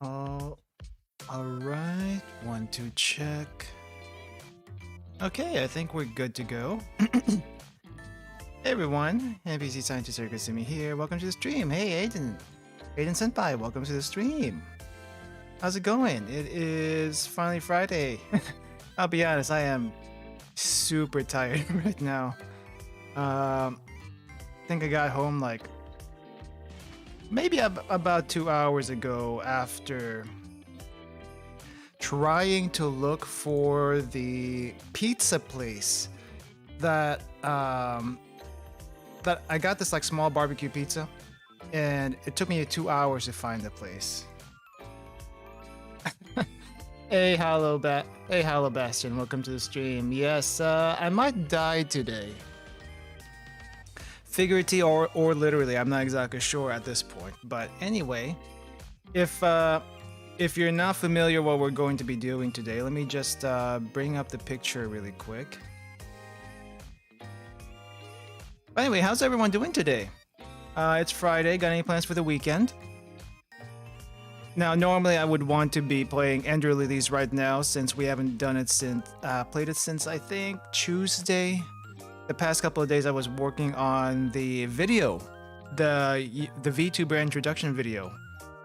Oh, all right. 1, 2, check. Okay, I think we're good to go. Hey everyone, NPC Scientist Circus me here. Welcome to the stream. Hey Aiden. Aiden Senpai, welcome to the stream. How's it going? It is finally Friday. I'll be honest, I am super tired right now. I think I got home like maybe about 2 hours ago after trying to look for the pizza place that that I got this like small barbecue pizza, and it took me 2 hours to find the place. Hey, hello, Bastion. Welcome to the stream. Yes, I might die today. Figuratively or literally, I'm not exactly sure at this point. But anyway, if you're not familiar what we're going to be doing today, let me just bring up the picture really quick. But anyway, how's everyone doing today? It's Friday. Got any plans for the weekend? Now, normally I would want to be playing Ender Lilies right now since we haven't done it since played it since I think Tuesday. The past couple of days I was working on the video, the VTuber introduction video.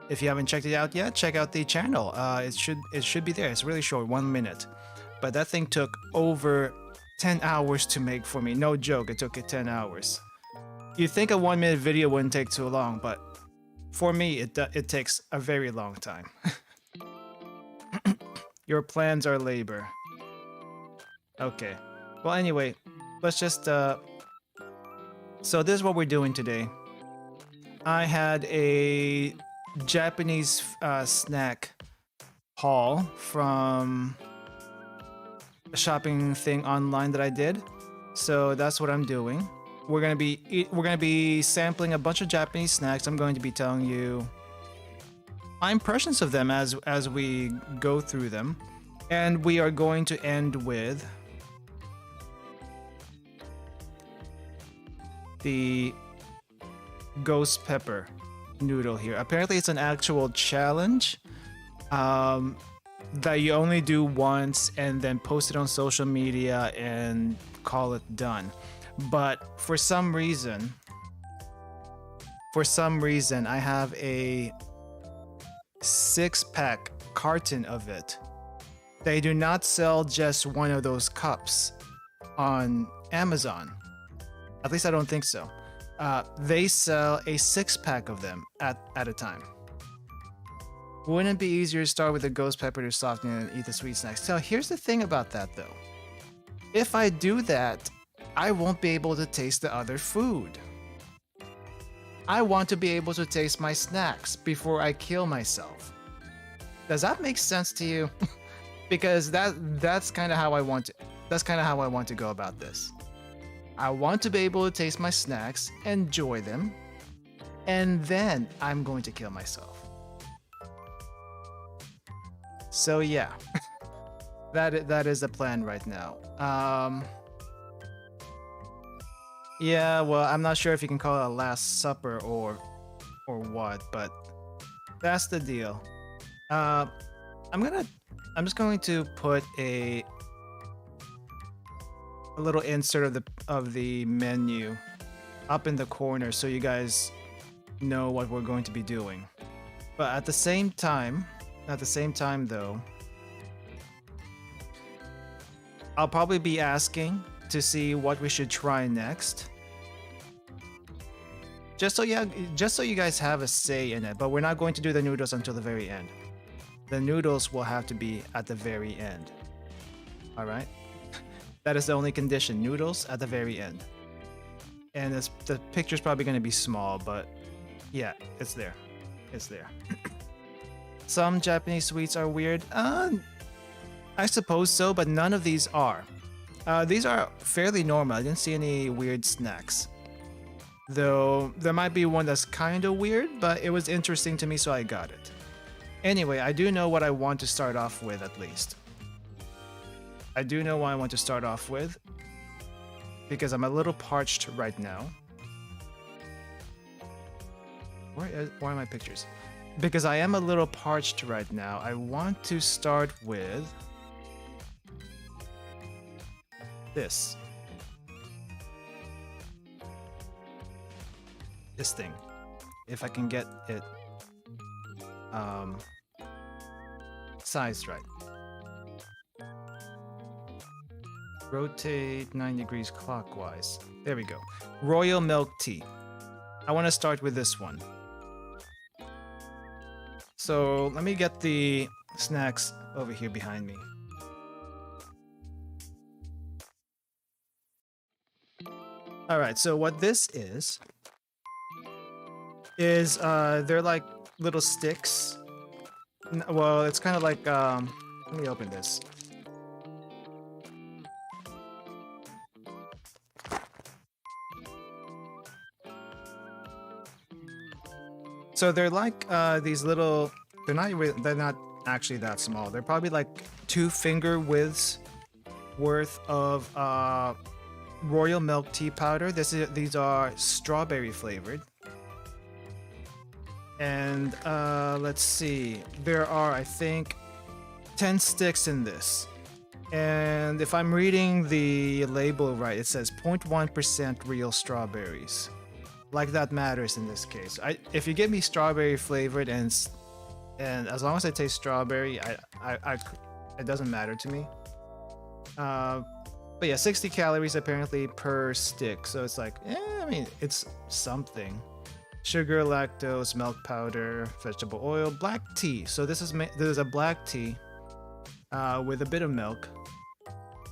If you haven't checked it out yet, check out the channel. It should be there. It's really short, 1 minute, but that thing took over 10 hours to make for me. No joke, it took 10 hours. You'd think a 1 minute video wouldn't take too long, but for me, it takes a very long time. Your plans are labor. Okay. Well, anyway, let's just so this is what we're doing today. I had a Japanese snack haul from a shopping thing online that I did. So that's what I'm doing. We're gonna be sampling a bunch of Japanese snacks. I'm going to be telling you my impressions of them as we go through them, and we are going to end with the ghost pepper noodle here. Apparently, it's an actual challenge that you only do once and then post it on social media and call it done. But for some reason, I have a 6-pack carton of it. They do not sell just one of those cups on Amazon. At least I don't think so. They sell a 6-pack of them at a time. Wouldn't it be easier to start with the ghost pepper to soften it and eat the sweet snacks? So here's the thing about that though. If I do that, I won't be able to taste the other food. I want to be able to taste my snacks before I kill myself. Does that make sense to you? Because that's kind of how I want to go about this. I want to be able to taste my snacks, enjoy them, and then I'm going to kill myself. So yeah, that is the plan right now. Yeah, well, I'm not sure if you can call it a last supper or what, but that's the deal. I'm just going to put a little insert of the menu up in the corner so you guys know what we're going to be doing. But at the same time though, I'll probably be asking to see what we should try next. Just so you guys have a say in it, but we're not going to do the noodles until the very end. The noodles will have to be at the very end. All right? That is the only condition, noodles at the very end. And the picture's probably going to be small, but yeah, it's there. It's there. Some Japanese sweets are weird. I suppose so, but none of these are. These are fairly normal. I didn't see any weird snacks. Though there might be one that's kind of weird, but it was interesting to me, so I got it. Anyway, I do know what I want to start off with, at least. I do know what I want to start off with, because I'm a little parched right now. Where are my pictures? because I am a little parched right now, I want to start with this. This thing. If I can get it sized right. Rotate 9 degrees clockwise. There we go. Royal milk tea. I want to start with this one. So let me get the snacks over here behind me. Alright, so what this is they're like little sticks. Well, it's kind of like, let me open this. So they're like these little, they're not actually that small. They're probably like 2 finger widths worth of royal milk tea powder. These are strawberry flavored. And let's see, there are, I think, 10 sticks in this. And if I'm reading the label right, it says 0.1% real strawberries. Like that matters in this case. If you give me strawberry flavored and as long as I taste strawberry, it doesn't matter to me. But yeah, 60 calories apparently per stick. So it's like, I mean, it's something. Sugar, lactose, milk powder, vegetable oil, black tea. So this is a black tea with a bit of milk.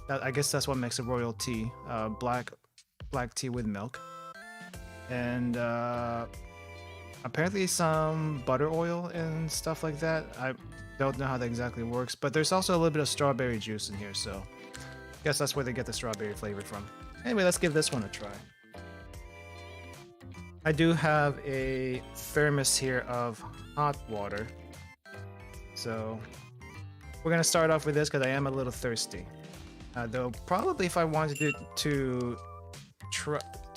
I guess that's what makes a royal tea. Black tea with milk. And apparently some butter oil and stuff like that. I don't know how that exactly works, but there's also a little bit of strawberry juice in here, so I guess that's where they get the strawberry flavor from. Anyway, let's give this one a try. I do have a thermos here of hot water, so we're gonna start off with this because I am a little thirsty. Though probably if I wanted to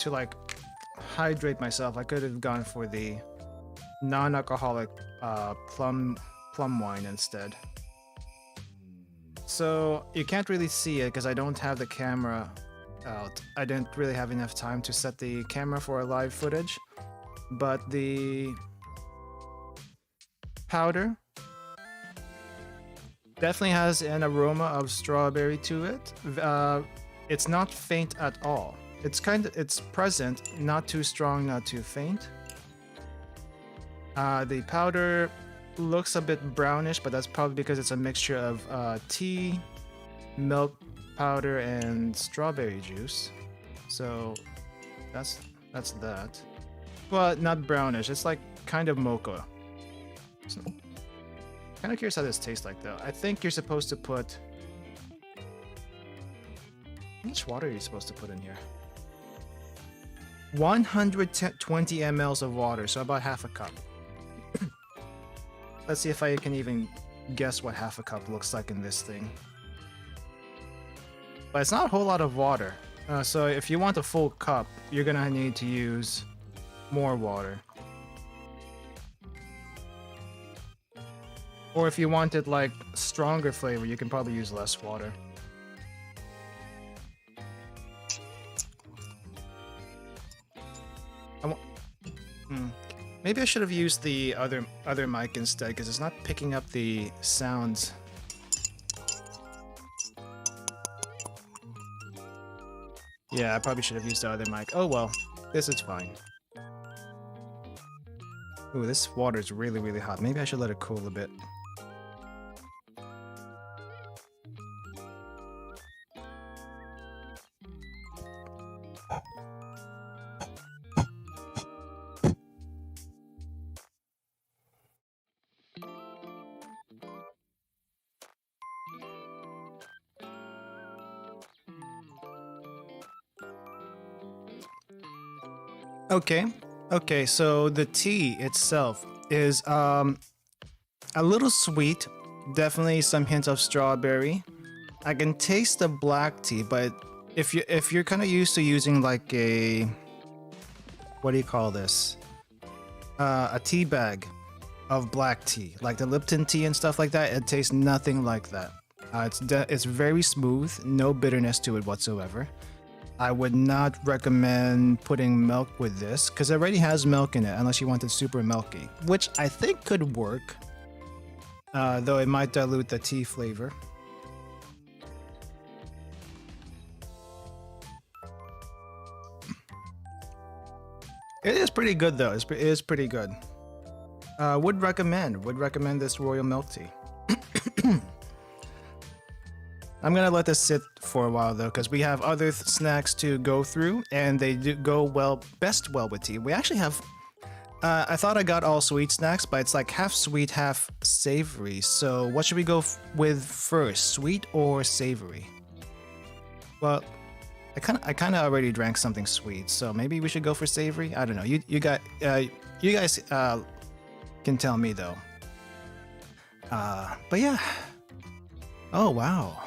like hydrate myself, I could have gone for the non-alcoholic plum wine instead. So you can't really see it because I don't have the camera out. I didn't really have enough time to set the camera for a live footage, but the powder definitely has an aroma of strawberry to it. It's not faint at all. It's present, not too strong, not too faint. The powder looks a bit brownish, but that's probably because it's a mixture of tea, milk powder, and strawberry juice. So that's that. Well, not brownish. It's like kind of mocha. So, kind of curious how this tastes like though. I think you're supposed to put. How much water are you supposed to put in here? 120 mLs of water, so about half a cup. Let's see if I can even guess what half a cup looks like in this thing. But it's not a whole lot of water. So if you want a full cup, you're gonna need to use more water. Or if you wanted like stronger flavor, you can probably use less water. Maybe I should have used the other mic instead because it's not picking up the sounds. Yeah, I probably should have used the other mic. Oh well, this is fine. Ooh, this water is really, really hot. Maybe I should let it cool a bit. Okay, so the tea itself is a little sweet, definitely some hints of strawberry. I can taste the black tea, but if you're kind of used to using like a, what do you call this? A tea bag of black tea, like the Lipton tea and stuff like that. It tastes nothing like that. It's very smooth, no bitterness to it whatsoever. I would not recommend putting milk with this because it already has milk in it unless you want it super milky, which I think could work, though it might dilute the tea flavor. It is pretty good though. It is pretty good. Would recommend this royal milk tea. I'm gonna let this sit for a while though, because we have other snacks to go through, and they do go best well with tea. We actually have. I thought I got all sweet snacks, but it's like half sweet, half savory. So what should we go with first, sweet or savory? Well, I kind of already drank something sweet, so maybe we should go for savory. I don't know. You guys can tell me though. But yeah. Oh wow.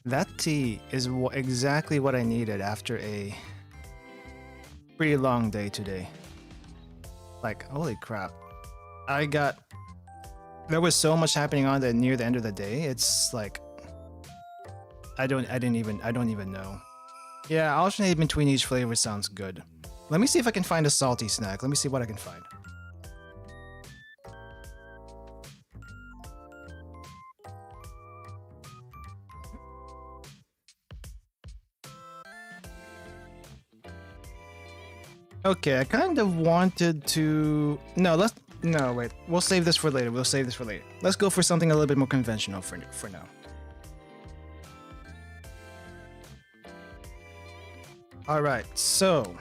That tea is exactly what I needed after a pretty long day today. Like, holy crap. There was so much happening on near the end of the day. It's like, I don't even know. Yeah, alternating between each flavor sounds good. Let me see if I can find a salty snack. Let me see what I can find. Okay, I kind of wanted to... No, wait. We'll save this for later. Let's go for something a little bit more conventional for now. Alright, so...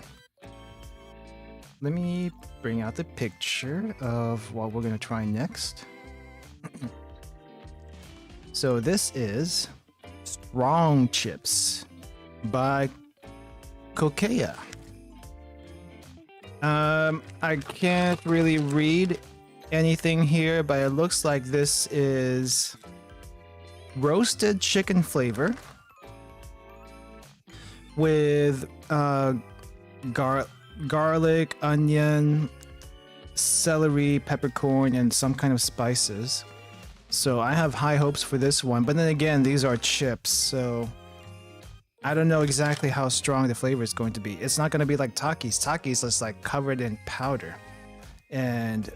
Let me bring out the picture of what we're going to try next. So this is Strong Chips by Kokea. I can't really read anything here, but it looks like this is roasted chicken flavor with garlic, onion, celery, peppercorn, and some kind of spices. So I have high hopes for this one, but then again, these are chips, so I don't know exactly how strong the flavor is going to be. It's not going to be like Takis. Takis is like covered in powder, and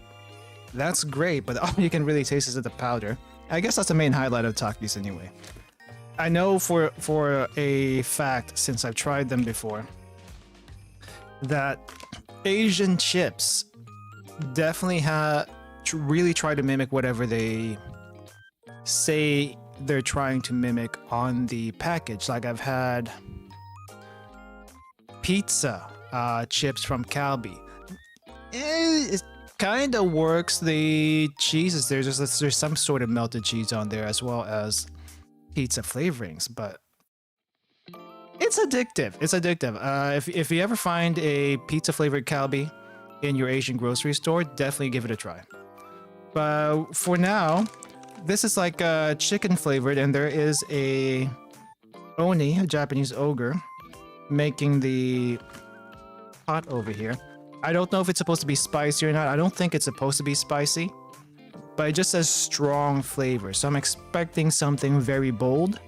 that's great, but all you can really taste is the powder. I guess that's the main highlight of Takis anyway. I know for a fact, since I've tried them before, that Asian chips definitely really try to mimic whatever they say they're trying to mimic on the package. Like I've had pizza chips from Calbee. It kind of works. The cheeses, there's some sort of melted cheese on there as well as pizza flavorings, but it's addictive. If you ever find a pizza flavored Calbee in your Asian grocery store, definitely give it a try. But for now, this is like chicken flavored, and there is a Oni, a Japanese ogre, making the pot over here. I don't know if it's supposed to be spicy or not. I don't think it's supposed to be spicy, but it just says strong flavor. So I'm expecting something very bold,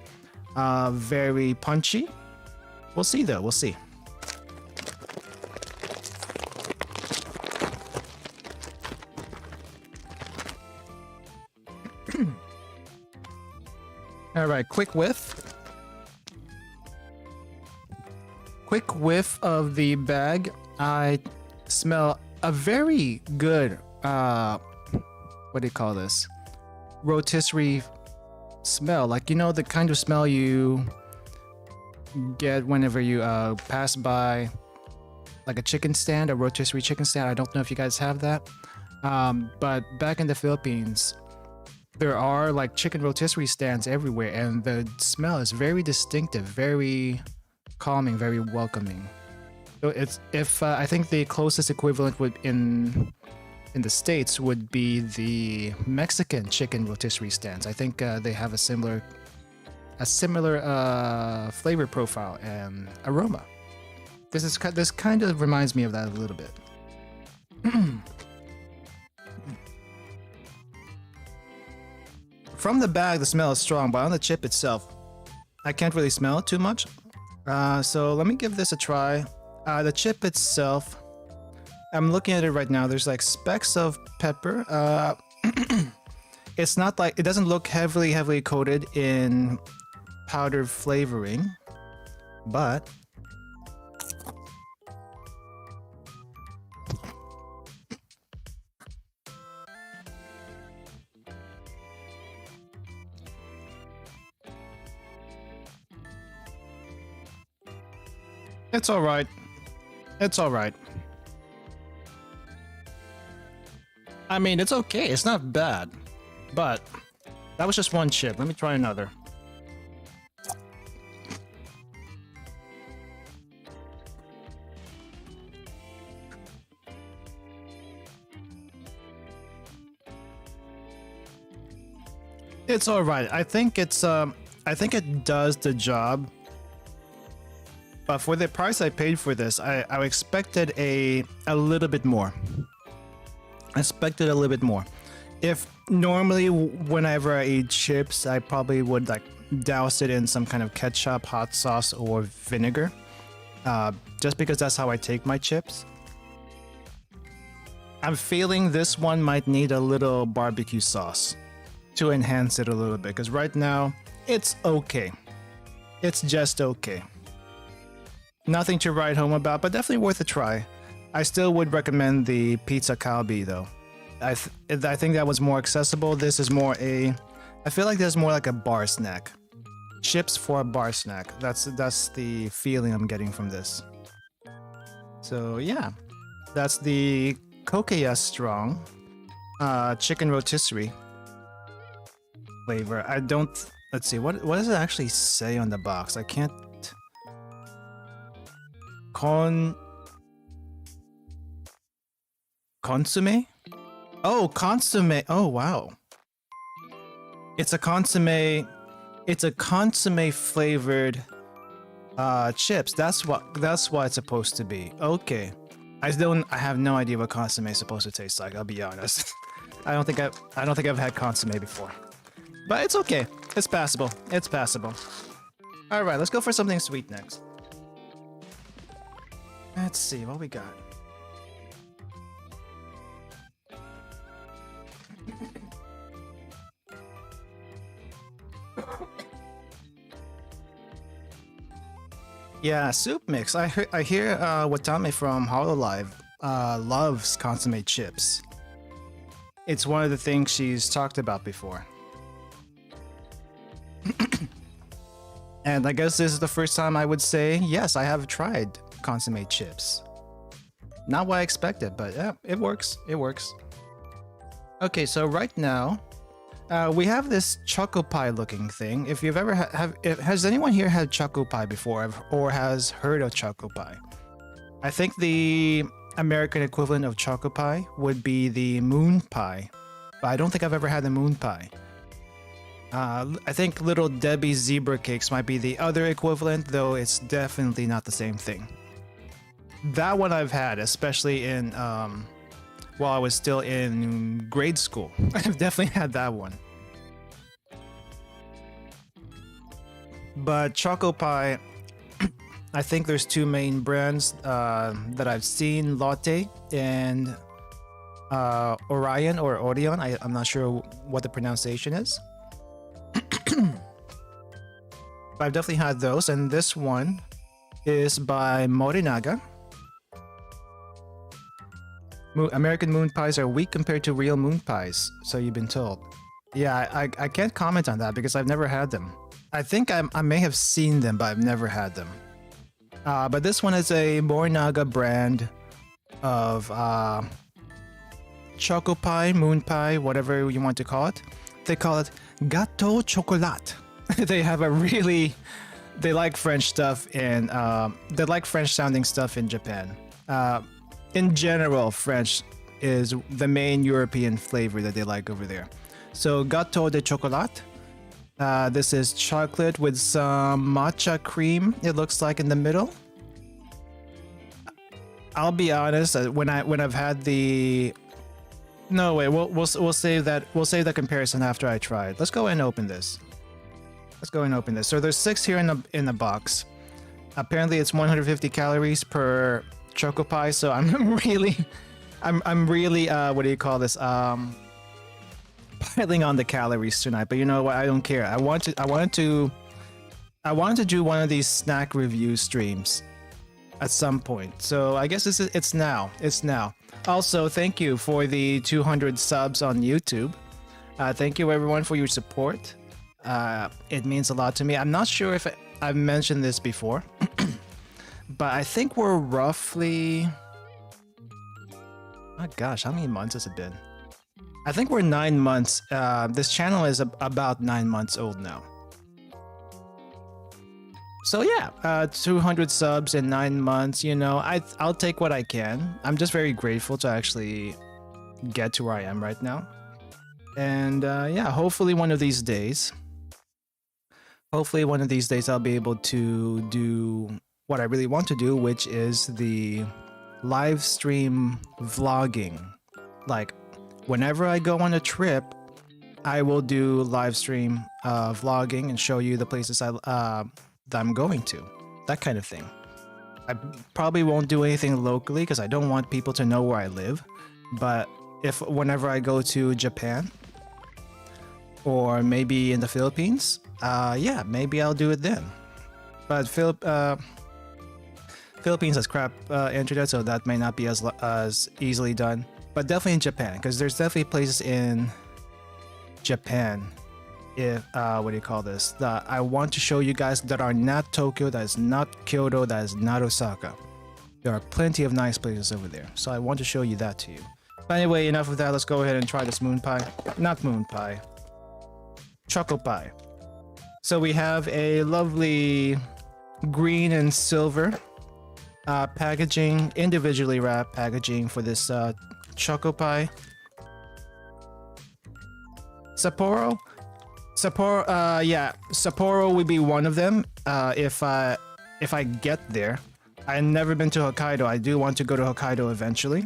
very punchy. We'll see though, we'll see. All right, quick whiff. Quick whiff of the bag. I smell a very good, what do you call this? Rotisserie smell. Like, you know, the kind of smell you get whenever you pass by like a chicken stand, a rotisserie chicken stand. I don't know if you guys have that. But back in the Philippines, there are like chicken rotisserie stands everywhere, and the smell is very distinctive, very calming, very welcoming. So I think the closest equivalent would in the States would be the Mexican chicken rotisserie stands. I think they have a similar flavor profile and aroma. This kind of reminds me of that a little bit. From the bag, the smell is strong, but on the chip itself, I can't really smell it too much. So let me give this a try. The chip itself, I'm looking at it right now. There's like specks of pepper. It's not like, it doesn't look heavily coated in powdered flavoring, but it's all right. It's all right. I mean, it's okay. It's not bad. But that was just one chip. Let me try another. It's all right. I think it's I think it does the job. But for the price I paid for this, I expected a little bit more. I expected a little bit more. If normally whenever I eat chips, I probably would like douse it in some kind of ketchup, hot sauce, or vinegar. Just because that's how I take my chips. I'm feeling this one might need a little barbecue sauce to enhance it a little bit, because right now it's okay. It's just okay. Nothing to write home about, but definitely worth a try. I still would recommend the pizza kalbi though. I think that was more accessible. This is more a, I feel like there's more like a bar snack. Chips for a bar snack. That's the feeling I'm getting from this. So yeah, that's the Kokeya Strong chicken rotisserie flavor. I don't, let's see, what does it actually say on the box? I can't. Consomme? Oh, consomme. Oh, wow. It's a consomme. It's a consomme flavored chips. That's what it's supposed to be. Okay. I have no idea what consomme is supposed to taste like, I'll be honest. I don't think I've had consomme before. But it's okay. It's passable. It's passable. All right, let's go for something sweet next. Let's see what we got. Yeah, soup mix. I hear Watame from Hololive loves consomme chips. It's one of the things she's talked about before. And I guess this is the first time I would say, yes, I have tried consomme chips. Not what I expected, but yeah, it works. It works. Okay, so right now, we have this choco pie looking thing. If you've ever has anyone here had choco pie before or has heard of choco pie? I think the American equivalent of choco pie would be the moon pie, but I don't think I've ever had the moon pie. I think Little Debbie's zebra cakes might be the other equivalent, though it's definitely not the same thing. That one I've had, especially in while I was still in grade school. I've definitely had that one. But choco pie, I think there's two main brands that I've seen: Lotte and Orion or Orion. I'm not sure what the pronunciation is. But I've definitely had those, and this one is by Morinaga. American moon pies are weak compared to real moon pies, so you've been told. Yeah, I can't comment on that because I've never had them. I think I may have seen them, but I've never had them. But this one is a Morinaga brand of choco pie, moon pie, whatever you want to call it. They call it Gâteau Chocolat. They have a really, they like French stuff and they like French sounding stuff in Japan. In general, French is the main European flavor that they like over there. So Gâteau de Chocolat. This is chocolate with some matcha cream, it looks like, in the middle. I'll be honest, when I've had the No, wait. We'll save that. We'll save that comparison after I try it. Let's go and open this. Let's go and open this. So there's 6 here in the box. Apparently, it's 150 calories per choco pie. So I'm really, I'm really what do you call this? Piling on the calories tonight. But you know what? I don't care. I wanted to do one of these snack review streams at some point. So I guess it's now. It's now. Also, thank you for the 200 subs on YouTube. Thank you everyone for your support. It means a lot to me. I'm not sure if I've mentioned this before, but I think we're roughly... Oh gosh, how many months has it been? I think we're 9 months. This channel is about 9 months old now. So yeah, 200 subs in 9 months, you know, I'll take what I can. I'm just very grateful to actually get to where I am right now. And yeah, hopefully one of these days I'll be able to do what I really want to do, which is the live stream vlogging. Like, whenever I go on a trip, I will do live stream vlogging and show you the places that I'm going to, that kind of thing. I probably won't do anything locally because I don't want people to know where I live, but whenever I go to Japan or maybe in the Philippines, yeah, maybe I'll do it then. But Philippines has crap internet, so that may not be as easily done, but definitely in Japan, because there's definitely places in Japan, if what do you call this, that I want to show you guys that are not Tokyo, that is not Kyoto, that is not Osaka. There are plenty of nice places over there, so I want to show you that to you. But anyway, enough of that. Let's go ahead and try this moon pie. Not moon pie, choco pie. So we have a lovely green and silver packaging, individually wrapped packaging for this choco pie. Sapporo, yeah, Sapporo would be one of them. If I get there. I've never been to Hokkaido. I do want to go to Hokkaido eventually.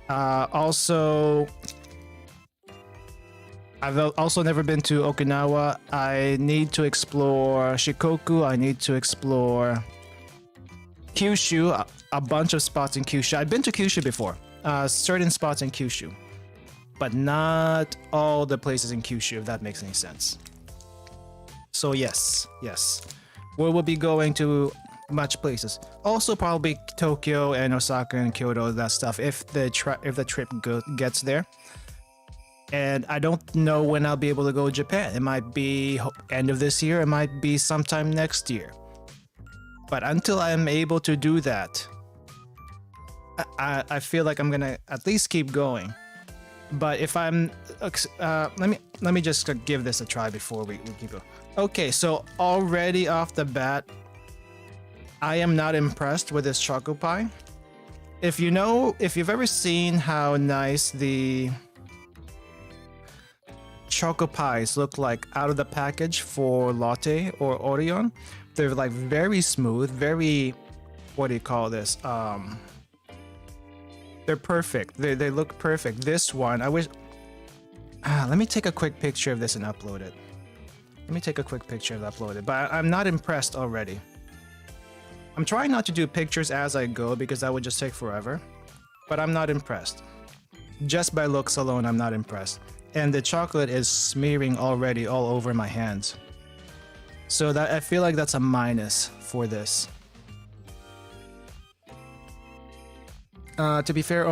Also, I've also never been to Okinawa. I need to explore Shikoku. I need to explore Kyushu. A bunch of spots in Kyushu. I've been to Kyushu before. Certain spots in Kyushu, but not all the places in Kyushu, if that makes any sense. So yes, we will be going to much places. Also probably Tokyo and Osaka and Kyoto, that stuff, if the trip gets there. And I don't know when I'll be able to go to Japan. It might be end of this year, it might be sometime next year. But until I'm able to do that, I feel like I'm gonna at least keep going. But if I'm let me just give this a try before we keep going. Okay, so already off the bat, I am not impressed with this choco pie. If you've ever seen how nice the choco pies look like out of the package for latte or Orion, they're like very smooth, very, what do you call this? They're perfect. They look perfect. This one, I wish. Let me take a quick picture of this and upload it. But I'm not impressed already. I'm trying not to do pictures as I go because that would just take forever. But I'm not impressed. Just by looks alone, I'm not impressed. And the chocolate is smearing already all over my hands. So that I feel like that's a minus for this. To be fair,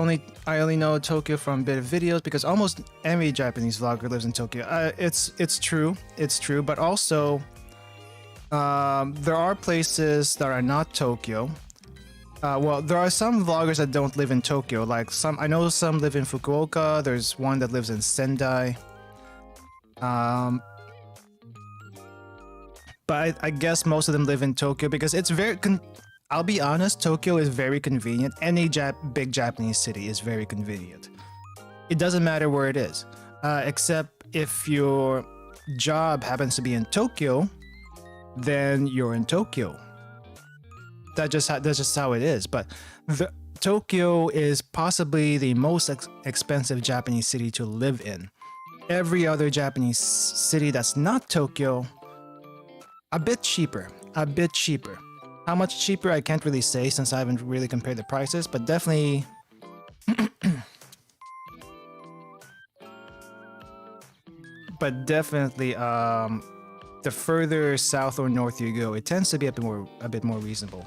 I only know Tokyo from a bit of videos because almost every Japanese vlogger lives in Tokyo. It's true, but also there are places that are not Tokyo. Well, there are some vloggers that don't live in Tokyo. Like I know some live in Fukuoka. There's one that lives in Sendai. But I guess most of them live in Tokyo because it's very. I'll be honest, Tokyo is very convenient. Any big Japanese city is very convenient. It doesn't matter where it is, except if your job happens to be in Tokyo, then you're in Tokyo. That's just how it is. But Tokyo is possibly the most expensive Japanese city to live in. Every other Japanese city that's not Tokyo, a bit cheaper. A bit cheaper. How much cheaper, I can't really say since I haven't really compared the prices, but definitely... but definitely, the further south or north you go, it tends to be a bit more reasonable.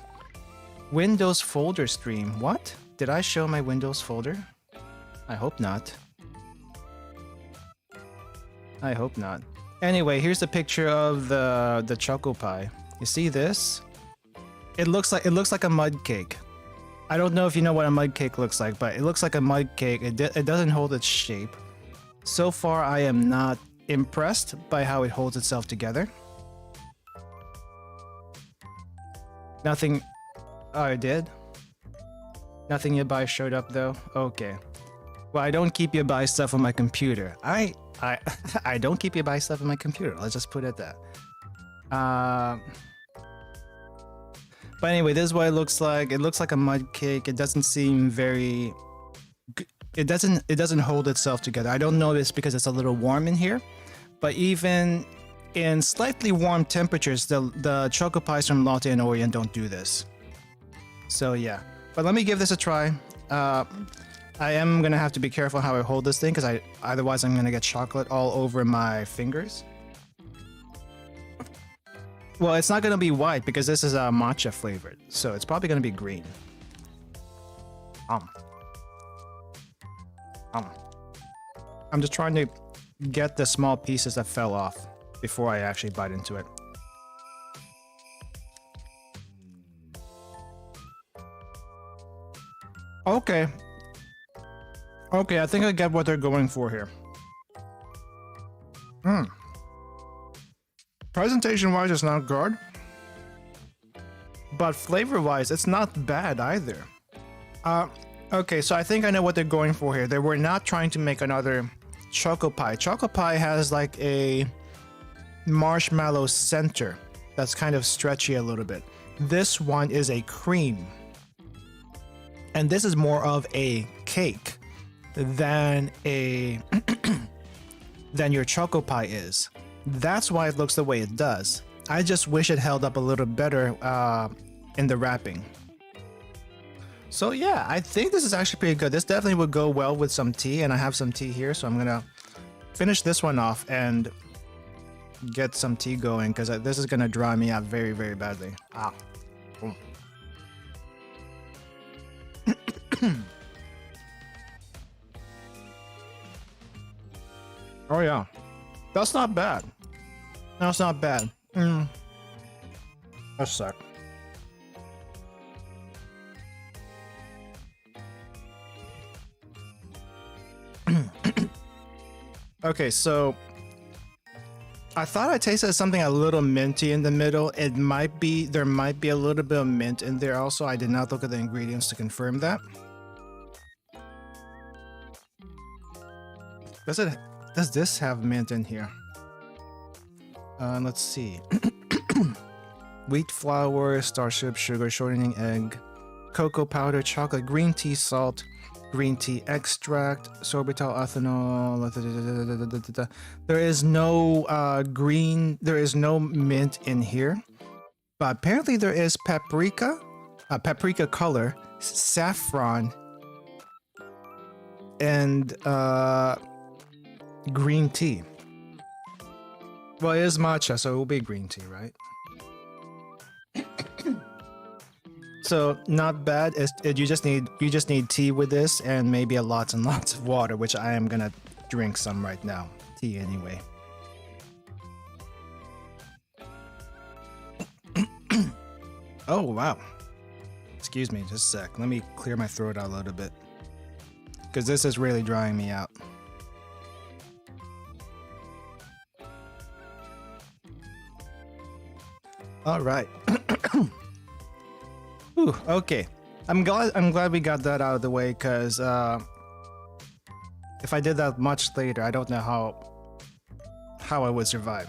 Windows folder stream. What? Did I show my Windows folder? I hope not. I hope not. Anyway, here's a picture of the choco pie. You see this? It looks like a mud cake. I don't know if you know what a mud cake looks like, but it looks like a mud cake. It doesn't hold its shape. So far, I am not impressed by how it holds itself together. Nothing... Oh, I did? Nothing you buy showed up though? Okay. Well, I don't keep you buy stuff on my computer. I don't keep you buy stuff on my computer. Let's just put it that. But anyway, this is what it looks like. It looks like a mud cake. It doesn't seem very... It doesn't hold itself together. I don't know if it's because it's a little warm in here, but even in slightly warm temperatures, the choco pies from Lotte and Orient don't do this. So yeah, but let me give this a try. I am gonna have to be careful how I hold this thing because otherwise I'm gonna get chocolate all over my fingers. Well, it's not gonna be white because this is matcha flavored, so it's probably gonna be green. I'm just trying to get the small pieces that fell off before I actually bite into it. Okay. Okay, I think I get what they're going for here. Presentation-wise, it's not good. But flavor-wise, it's not bad either. Okay, so I think I know what they're going for here. They were not trying to make another choco pie. Choco pie has like a marshmallow center that's kind of stretchy a little bit. This one is a cream. And this is more of a cake than a than your choco pie is. That's why it looks the way it does. I just wish it held up a little better in the wrapping. So yeah, I think this is actually pretty good. This definitely would go well with some tea, and I have some tea here, so I'm gonna finish this one off and get some tea going because this is gonna dry me out very, very badly. Oh yeah, that's not bad. That's not bad. That sucks. Okay, so I thought I tasted something a little minty in the middle. There might be a little bit of mint in there also. I did not look at the ingredients to confirm that. Does this have mint in here? Let's see. Wheat flour, starship, sugar, shortening egg, cocoa powder, chocolate, green tea, salt, green tea extract, sorbitol, ethanol. There is no there is no mint in here, but apparently there is paprika, paprika color, saffron, and green tea. Well, it is matcha, so it will be green tea, right? So not bad. You just need tea with this, and maybe lots and lots of water, which I am gonna drink some right now. Tea anyway. Oh wow. Excuse me, just a sec. Let me clear my throat out a little bit, because this is really drying me out. All right. Ooh, okay. I'm glad we got that out of the way, because if I did that much later, I don't know how I would survive.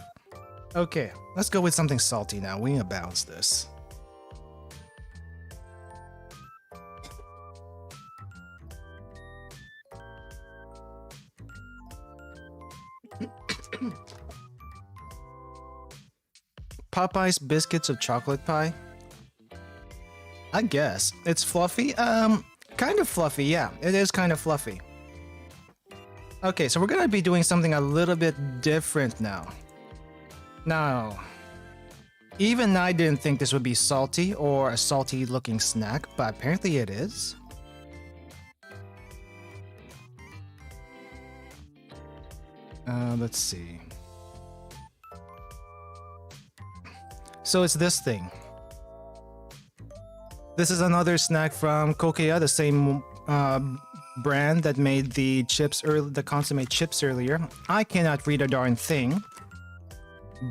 Okay, let's go with something salty now. We need to balance this. Popeye's biscuits of chocolate pie. I guess it's fluffy. Kind of fluffy. Yeah, it is kind of fluffy. Okay, so we're gonna be doing something a little bit different now. Now, even I didn't think this would be salty or a salty looking snack, but apparently it is. Let's see. So it's this thing. This is another snack from Kokea, the same brand that made the the consomme chips earlier. I cannot read a darn thing,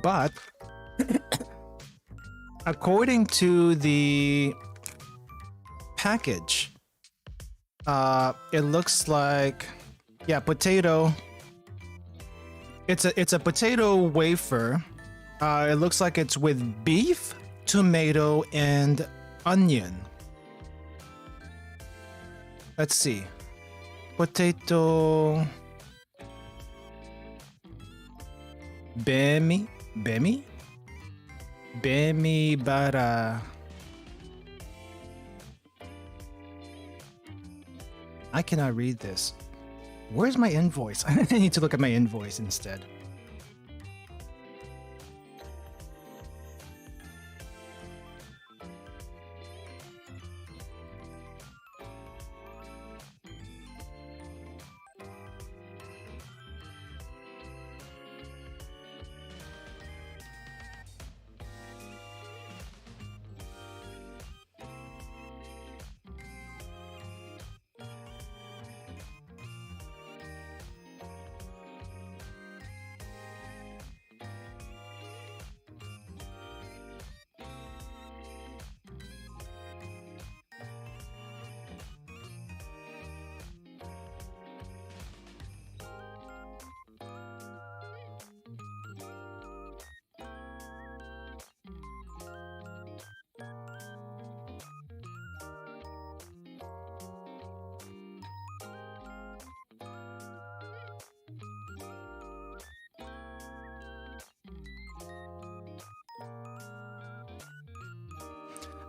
but according to the package, it looks like, yeah, potato. It's a potato wafer. It looks like it's with beef, tomato, and onion. Let's see. Potato. Bemi bara. I cannot read this. Where's my invoice? I need to look at my invoice instead.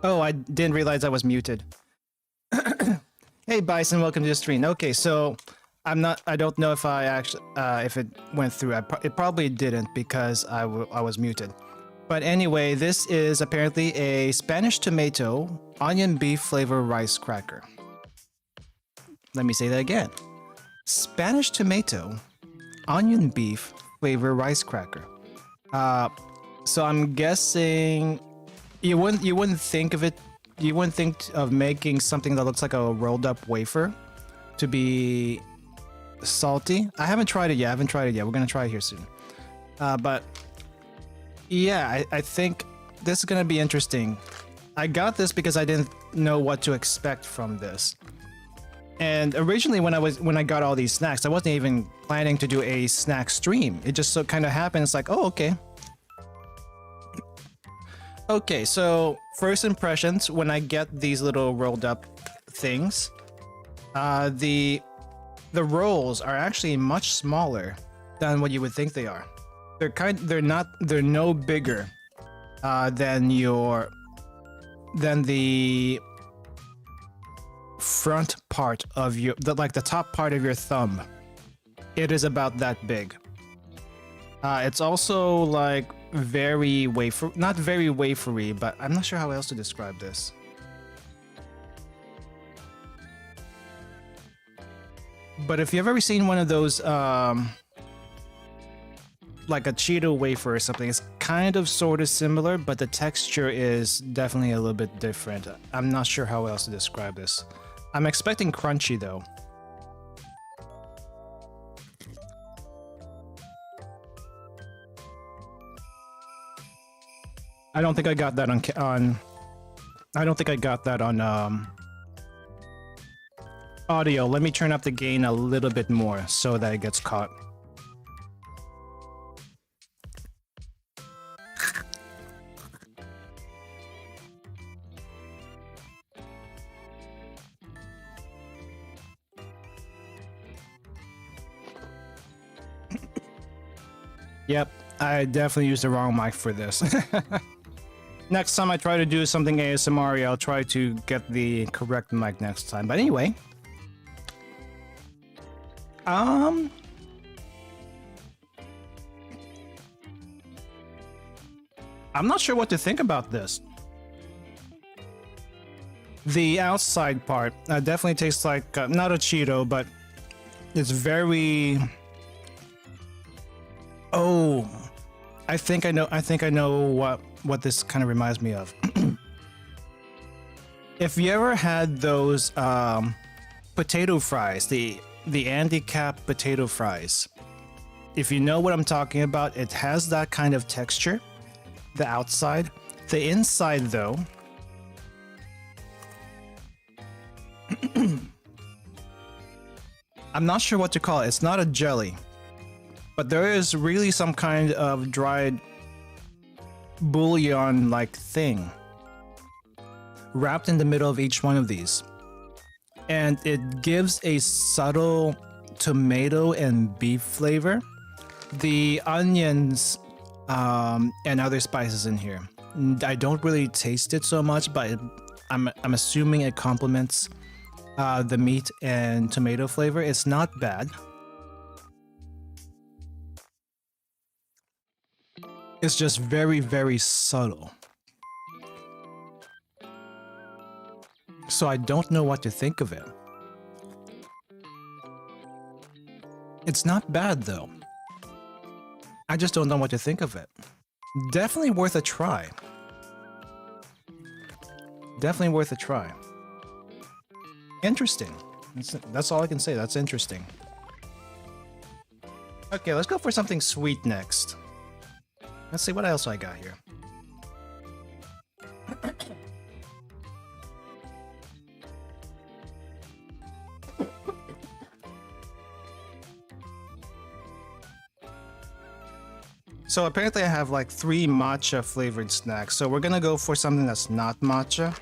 Oh, I didn't realize I was muted. Hey, Bison, welcome to the stream. Okay, so I don't know if I actually, if it went through. It probably didn't because I was muted. But anyway, this is apparently a Spanish tomato, onion beef flavor rice cracker. Let me say that again. Spanish tomato, onion beef flavor rice cracker. So I'm guessing you wouldn't think of it. You wouldn't think of making something that looks like a rolled up wafer to be salty. I haven't tried it yet. We're gonna try it here soon. But yeah, I think this is gonna be interesting. I got this because I didn't know what to expect from this. And originally, when I got all these snacks, I wasn't even planning to do a snack stream. It just so kind of happened. It's like, oh, okay. Okay, so first impressions when I get these little rolled up things, the rolls are actually much smaller than what you would think they are. They're no bigger than the front part of the top part of your thumb. It is about that big. It's also like very not very wafery, but I'm not sure how else to describe this. But if you've ever seen one of those like a Cheeto wafer or something, it's kind of sort of similar, but the texture is definitely a little bit different. I'm not sure how else to describe this. I'm expecting crunchy though. I don't think I got that on I don't think I got that on audio. Let me turn up the gain a little bit more so that it gets caught. Yep, I definitely used the wrong mic for this. Next time I try to do something ASMR, I'll try to get the correct mic next time. But anyway, I'm not sure what to think about this. The outside part definitely tastes like not a Cheeto, but it's very. Oh, I think I know what this kind of reminds me of. If you ever had those potato fries, the Andy Cap potato fries, if you know what I'm talking about, it has that kind of texture. The outside, the inside though. I'm not sure what to call it. It's not a jelly, but there is really some kind of dried bouillon like thing wrapped in the middle of each one of these, and it gives a subtle tomato and beef flavor. The onions and other spices in here, I don't really taste it so much, but I'm assuming it complements the meat and tomato flavor. It's not bad. It's just very, very subtle. So I don't know what to think of it. It's not bad though. I just don't know what to think of it. Definitely worth a try. Definitely worth a try. Interesting. That's all I can say. That's interesting. Okay, let's go for something sweet next. Let's see what else I got here. So apparently I have like 3 matcha flavored snacks. So we're gonna go for something that's not matcha.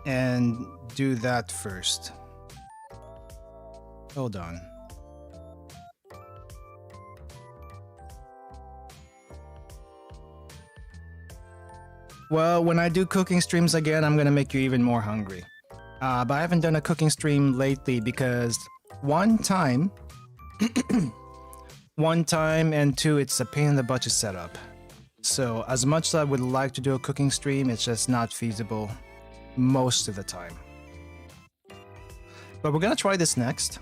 And do that first. Hold on. Well, when I do cooking streams again, I'm gonna make you even more hungry. But I haven't done a cooking stream lately because one time, and 2, it's a pain in the butt to set up. So as much as I would like to do a cooking stream, it's just not feasible most of the time. But we're gonna try this next.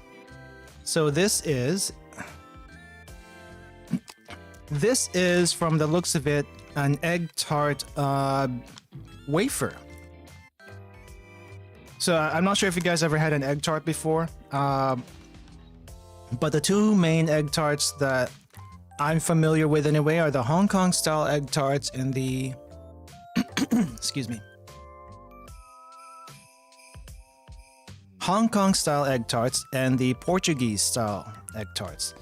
So this is from the looks of it, an egg tart wafer. So I'm not sure if you guys ever had an egg tart before, but the 2 main egg tarts that I'm familiar with anyway are the Hong Kong style egg tarts and the excuse me, Hong Kong style egg tarts and the Portuguese style egg tarts.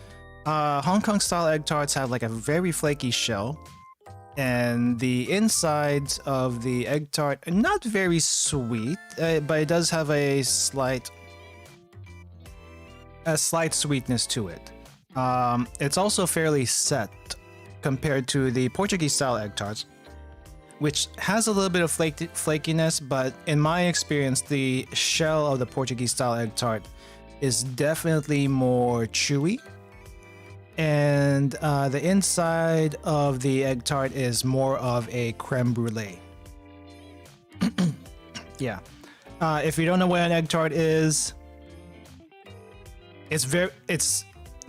Hong Kong style egg tarts have like a very flaky shell, and the insides of the egg tart are not very sweet, but it does have a slight sweetness to it. It's also fairly set compared to the Portuguese style egg tarts, which has a little bit of flakiness, but in my experience, the shell of the Portuguese style egg tart is definitely more chewy. And the inside of the egg tart is more of a creme brulee. Yeah. If you don't know what an egg tart is,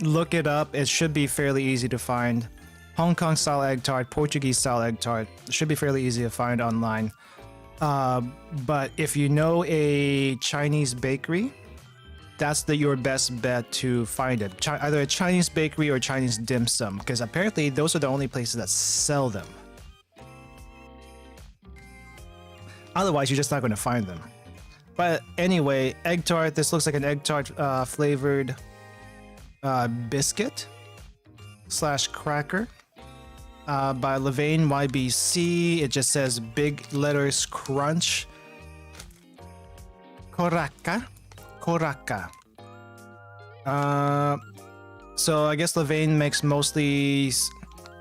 look it up. It should be fairly easy to find. Hong Kong style egg tart, Portuguese style egg tart should be fairly easy to find online. But if you know a Chinese bakery, that's your best bet to find it. Either a Chinese bakery or Chinese dim sum, because apparently those are the only places that sell them. Otherwise, you're just not going to find them. But anyway, egg tart. This looks like an egg tart flavored biscuit / cracker by Levain YBC. It just says big letters crunch. Koraka. So I guess Levain makes mostly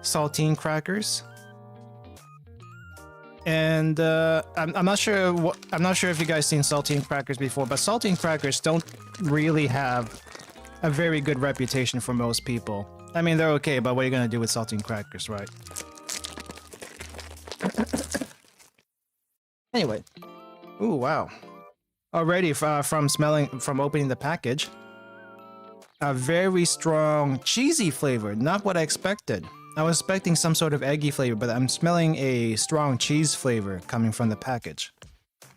saltine crackers. And I'm not sure I'm not sure if you guys seen saltine crackers before, but saltine crackers don't really have a very good reputation for most people. I mean, they're okay, but what are you gonna do with saltine crackers, right? Anyway. Ooh, wow. Already from opening the package, a very strong cheesy flavor. Not what I expected. I was expecting some sort of eggy flavor, but I'm smelling a strong cheese flavor coming from the package.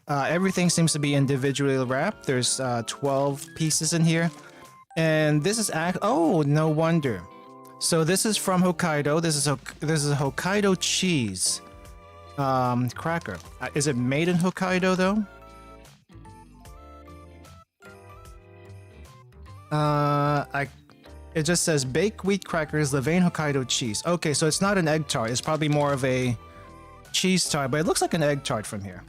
Everything seems to be individually wrapped. There's 12 pieces in here. And this is oh, no wonder. So this is from Hokkaido. This is a Hokkaido cheese cracker. Is it made in Hokkaido though? It just says baked wheat crackers, Levain Hokkaido cheese. Okay, so it's not an egg tart. It's probably more of a cheese tart, but it looks like an egg tart from here.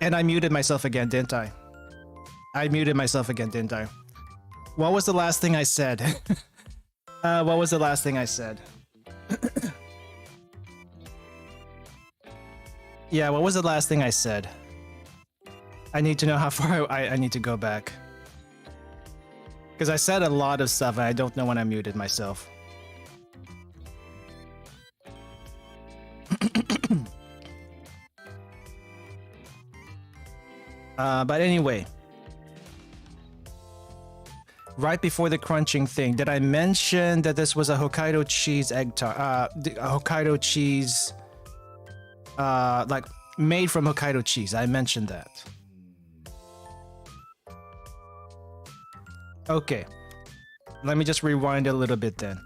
And I muted myself again, didn't I? I muted myself again, didn't I? What was the last thing I said? What was the last thing I said? Yeah, what was the last thing I said? I need to know how far I need to go back. Because I said a lot of stuff and I don't know when I muted myself. But anyway, right before the crunching thing, did I mention that this was a Hokkaido cheese egg tart? Hokkaido cheese, like made from Hokkaido cheese. I mentioned that. Okay, let me just rewind a little bit then.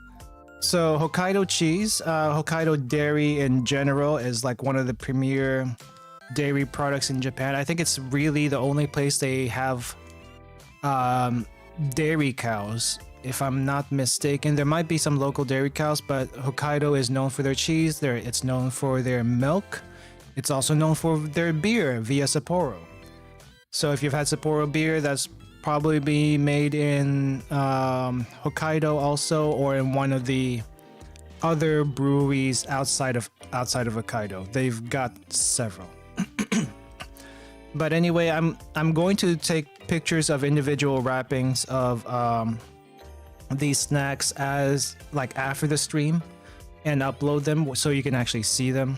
So Hokkaido cheese, Hokkaido dairy in general is like one of the premier dairy products in Japan. I think it's really the only place they have dairy cows, if I'm not mistaken. There might be some local dairy cows, but Hokkaido is known for their cheese. It's known for their milk. It's also known for their beer via Sapporo. So if you've had Sapporo beer, that's probably be made in Hokkaido also, or in one of the other breweries outside of Hokkaido. They've got several. But anyway, I'm going to take pictures of individual wrappings of these snacks as like after the stream and upload them so you can actually see them.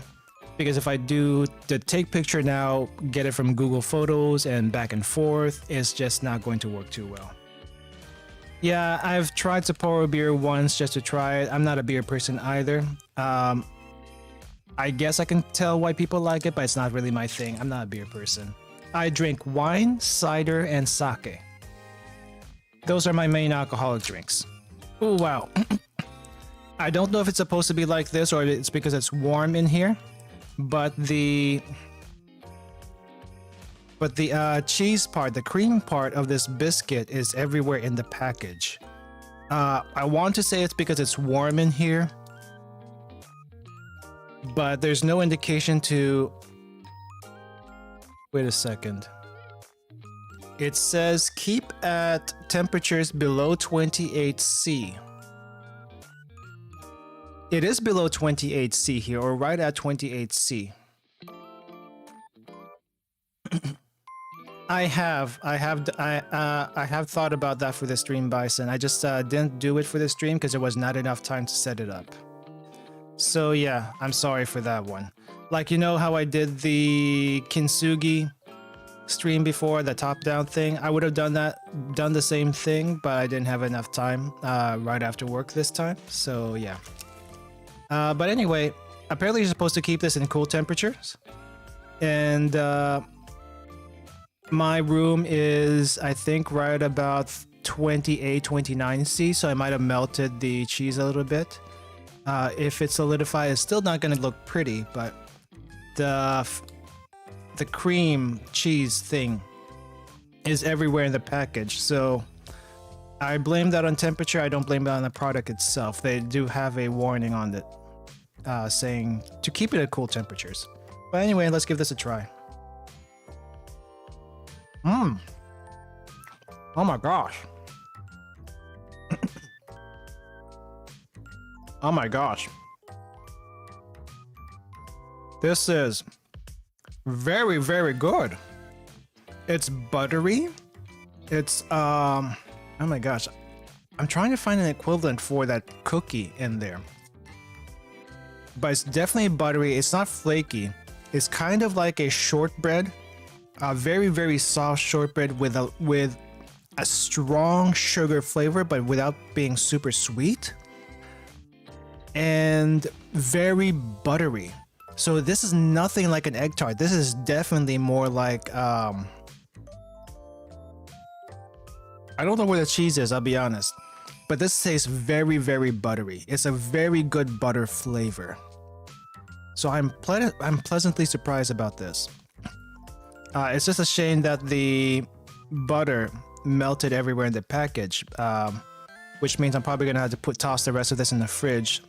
Because if I do the take picture now, get it from Google Photos and back and forth, it's just not going to work too well. Yeah, I've tried Sapporo beer once just to try it. I'm not a beer person either. I guess I can tell why people like it, but it's not really my thing. I'm not a beer person. I drink wine, cider, and sake. Those are my main alcoholic drinks. Oh, wow. I don't know if it's supposed to be like this or it's because it's warm in here, but the cheese part, the cream part of this biscuit is everywhere in the package. I want to say it's because it's warm in here, but there's no indication to... Wait a second. It says keep at temperatures below 28°C. It is below 28°C here, or right at 28°C. I have thought about that for the stream, Bison. I just didn't do it for the stream because there was not enough time to set it up. So yeah, I'm sorry for that one. Like, you know how I did the kintsugi stream before, the top-down thing? I would have done the same thing, but I didn't have enough time right after work this time. So yeah. But anyway, apparently you're supposed to keep this in cool temperatures. And my room is, I think, right about 28, 29°C, so I might have melted the cheese a little bit. If it's solidified, it's still not going to look pretty, but the cream cheese thing is everywhere in the package. So I blame that on temperature. I don't blame that on the product itself. They do have a warning on it saying to keep it at cool temperatures. But anyway, let's give this a try. Oh my gosh. Oh my gosh. This is very, very good. It's buttery. It's oh my gosh. I'm trying to find an equivalent for that cookie in there. But it's definitely buttery. It's not flaky. It's kind of like a shortbread. A very, very soft shortbread with a strong sugar flavor, but without being super sweet. And very buttery. So this is nothing like an egg tart. This is definitely more like I don't know where the cheese is, I'll be honest. But this tastes very, very buttery. It's a very good butter flavor. So I'm pleasantly surprised about this. It's just a shame that the butter melted everywhere in the package, which means I'm probably gonna have to toss the rest of this in the fridge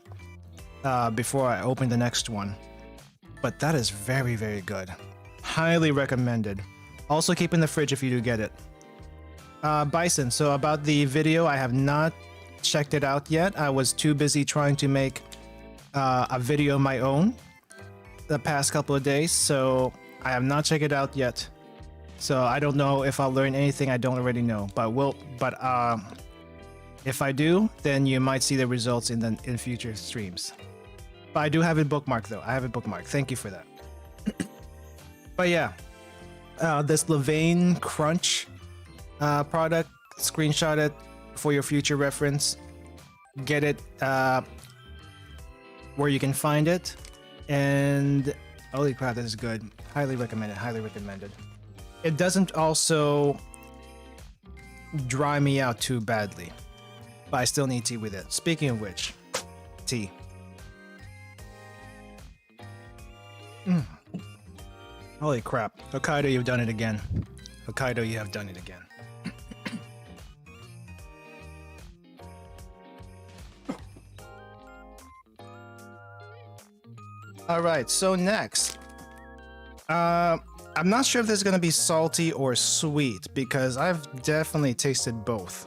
before I open the next one. But that is very, very good. Highly recommended. Also keep in the fridge if you do get it. Bison, so about the video, I have not checked it out yet. I was too busy trying to make a video of my own the past couple of days, so I have not checked it out yet. So I don't know if I'll learn anything I don't already know, but if I do, then you might see the results in future streams. But I do have it bookmarked though. I have it bookmarked. Thank you for that. But yeah, this Levain Crunch product, screenshot it for your future reference. Get it where you can find it. And holy crap, this is good. Highly recommended. Highly recommended. It doesn't also dry me out too badly, but I still need tea with it. Speaking of which, tea. Holy crap. Hokkaido, you've done it again. Hokkaido, you have done it again. Alright, so next. I'm not sure if this is going to be salty or sweet because I've definitely tasted both.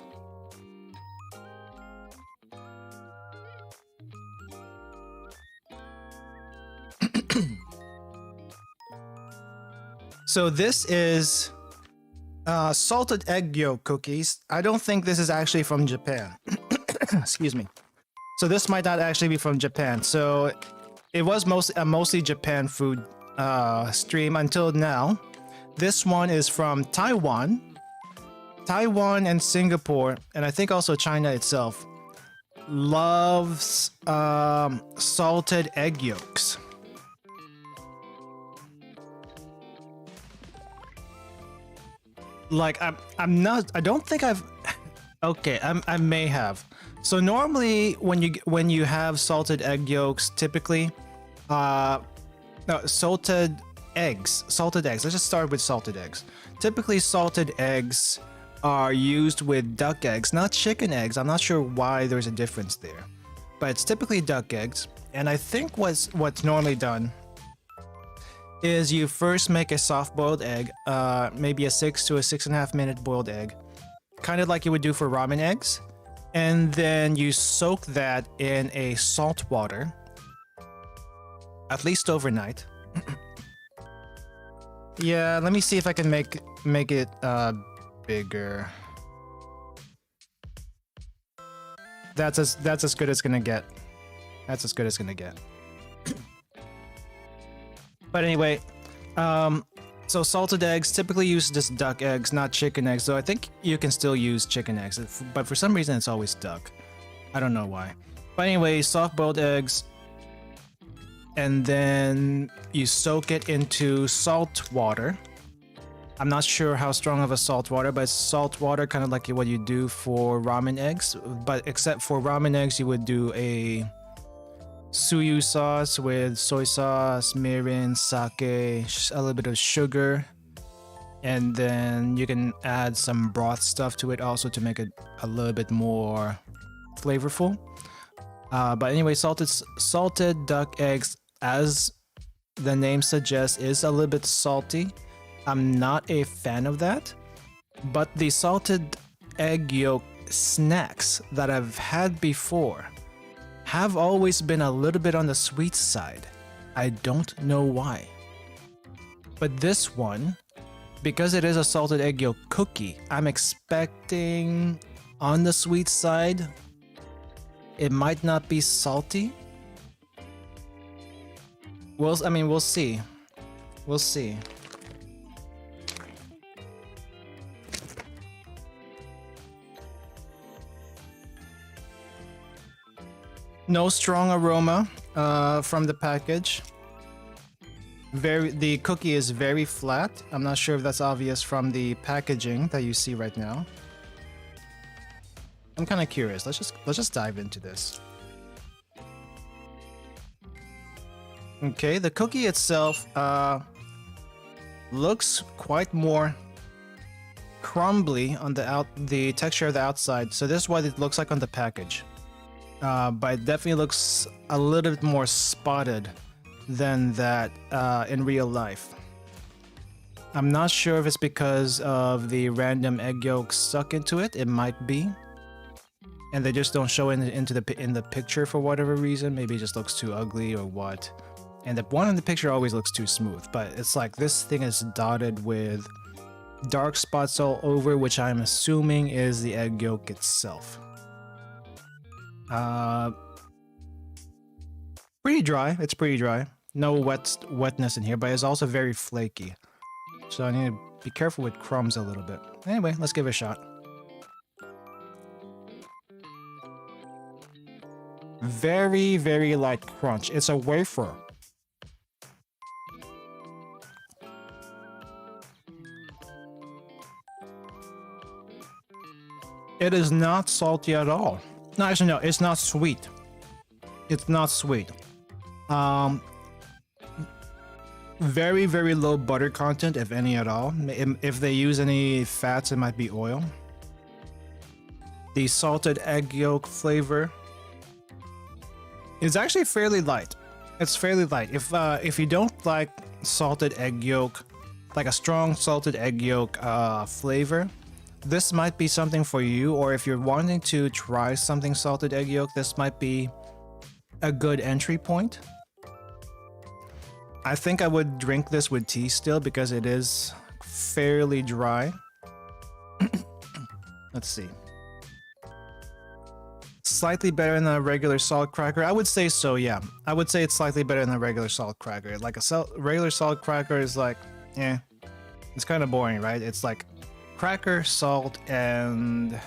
So this is salted egg yolk cookies. I don't think this is actually from Japan. Excuse me. So this might not actually be from Japan. So it was mostly Japan food stream until now. This one is from Taiwan and Singapore, and I think also China itself loves salted egg yolks. Like I don't think I've okay, I may have. So normally when you have salted egg yolks, typically no, salted eggs. Let's just start with salted eggs. Typically salted eggs are used with duck eggs, not chicken eggs. I'm not sure why there's a difference there, but it's typically duck eggs. And I think what's normally done is you first make a soft-boiled egg, maybe a 6 to a 6.5 minute boiled egg, kind of like you would do for ramen eggs, and then you soak that in a salt water, at least overnight. Yeah, let me see if I can make it bigger. That's as good as it's gonna get. That's as good as it's gonna get. But anyway, so salted eggs typically use just duck eggs, not chicken eggs. Though I think you can still use chicken eggs, but for some reason it's always duck. I don't know why. But anyway, soft-boiled eggs, and then you soak it into salt water. I'm not sure how strong of a salt water, but it's salt water, kind of like what you do for ramen eggs. But except for ramen eggs, you would do a suyu sauce with soy sauce, mirin, sake, a little bit of sugar, and then you can add some broth stuff to it also to make it a little bit more flavorful. But anyway, salted duck eggs, as the name suggests, is a little bit salty. I'm not a fan of that, but the salted egg yolk snacks that I've had before have always been a little bit on the sweet side. I don't know why. But this one, because it is a salted egg yolk cookie, I'm expecting on the sweet side. It might not be salty. We'll see. We'll see. No strong aroma from the package. The cookie is very flat. I'm not sure if that's obvious from the packaging that you see right now. I'm kind of curious. Let's just dive into this. Okay, the cookie itself looks quite more crumbly on the texture of the outside. So this is what it looks like on the package. But it definitely looks a little bit more spotted than that in real life. I'm not sure if it's because of the random egg yolk stuck into it. It might be. And they just don't show it in the picture for whatever reason. Maybe it just looks too ugly or what. And the one in the picture always looks too smooth. But it's like this thing is dotted with dark spots all over, which I'm assuming is the egg yolk itself. Pretty dry. It's pretty dry. No wetness in here, but it's also very flaky. So I need to be careful with crumbs a little bit. Anyway, let's give it a shot. Very, very light crunch. It's a wafer. It is not salty at all. No, actually, no, it's not sweet. It's not sweet. Very, very low butter content, if any at all. If they use any fats, it might be oil. The salted egg yolk flavor is actually fairly light. It's fairly light. If you don't like salted egg yolk, like a strong salted egg yolk flavor, this might be something for you. Or if you're wanting to try something salted egg yolk, this might be a good entry point. I think I would drink this with tea still because it is fairly dry. Let's see. Slightly better than a regular salt cracker. I would say so, yeah. I would say it's slightly better than a regular salt cracker. Like a regular salt cracker is like, it's kind of boring, right? It's like cracker, salt, and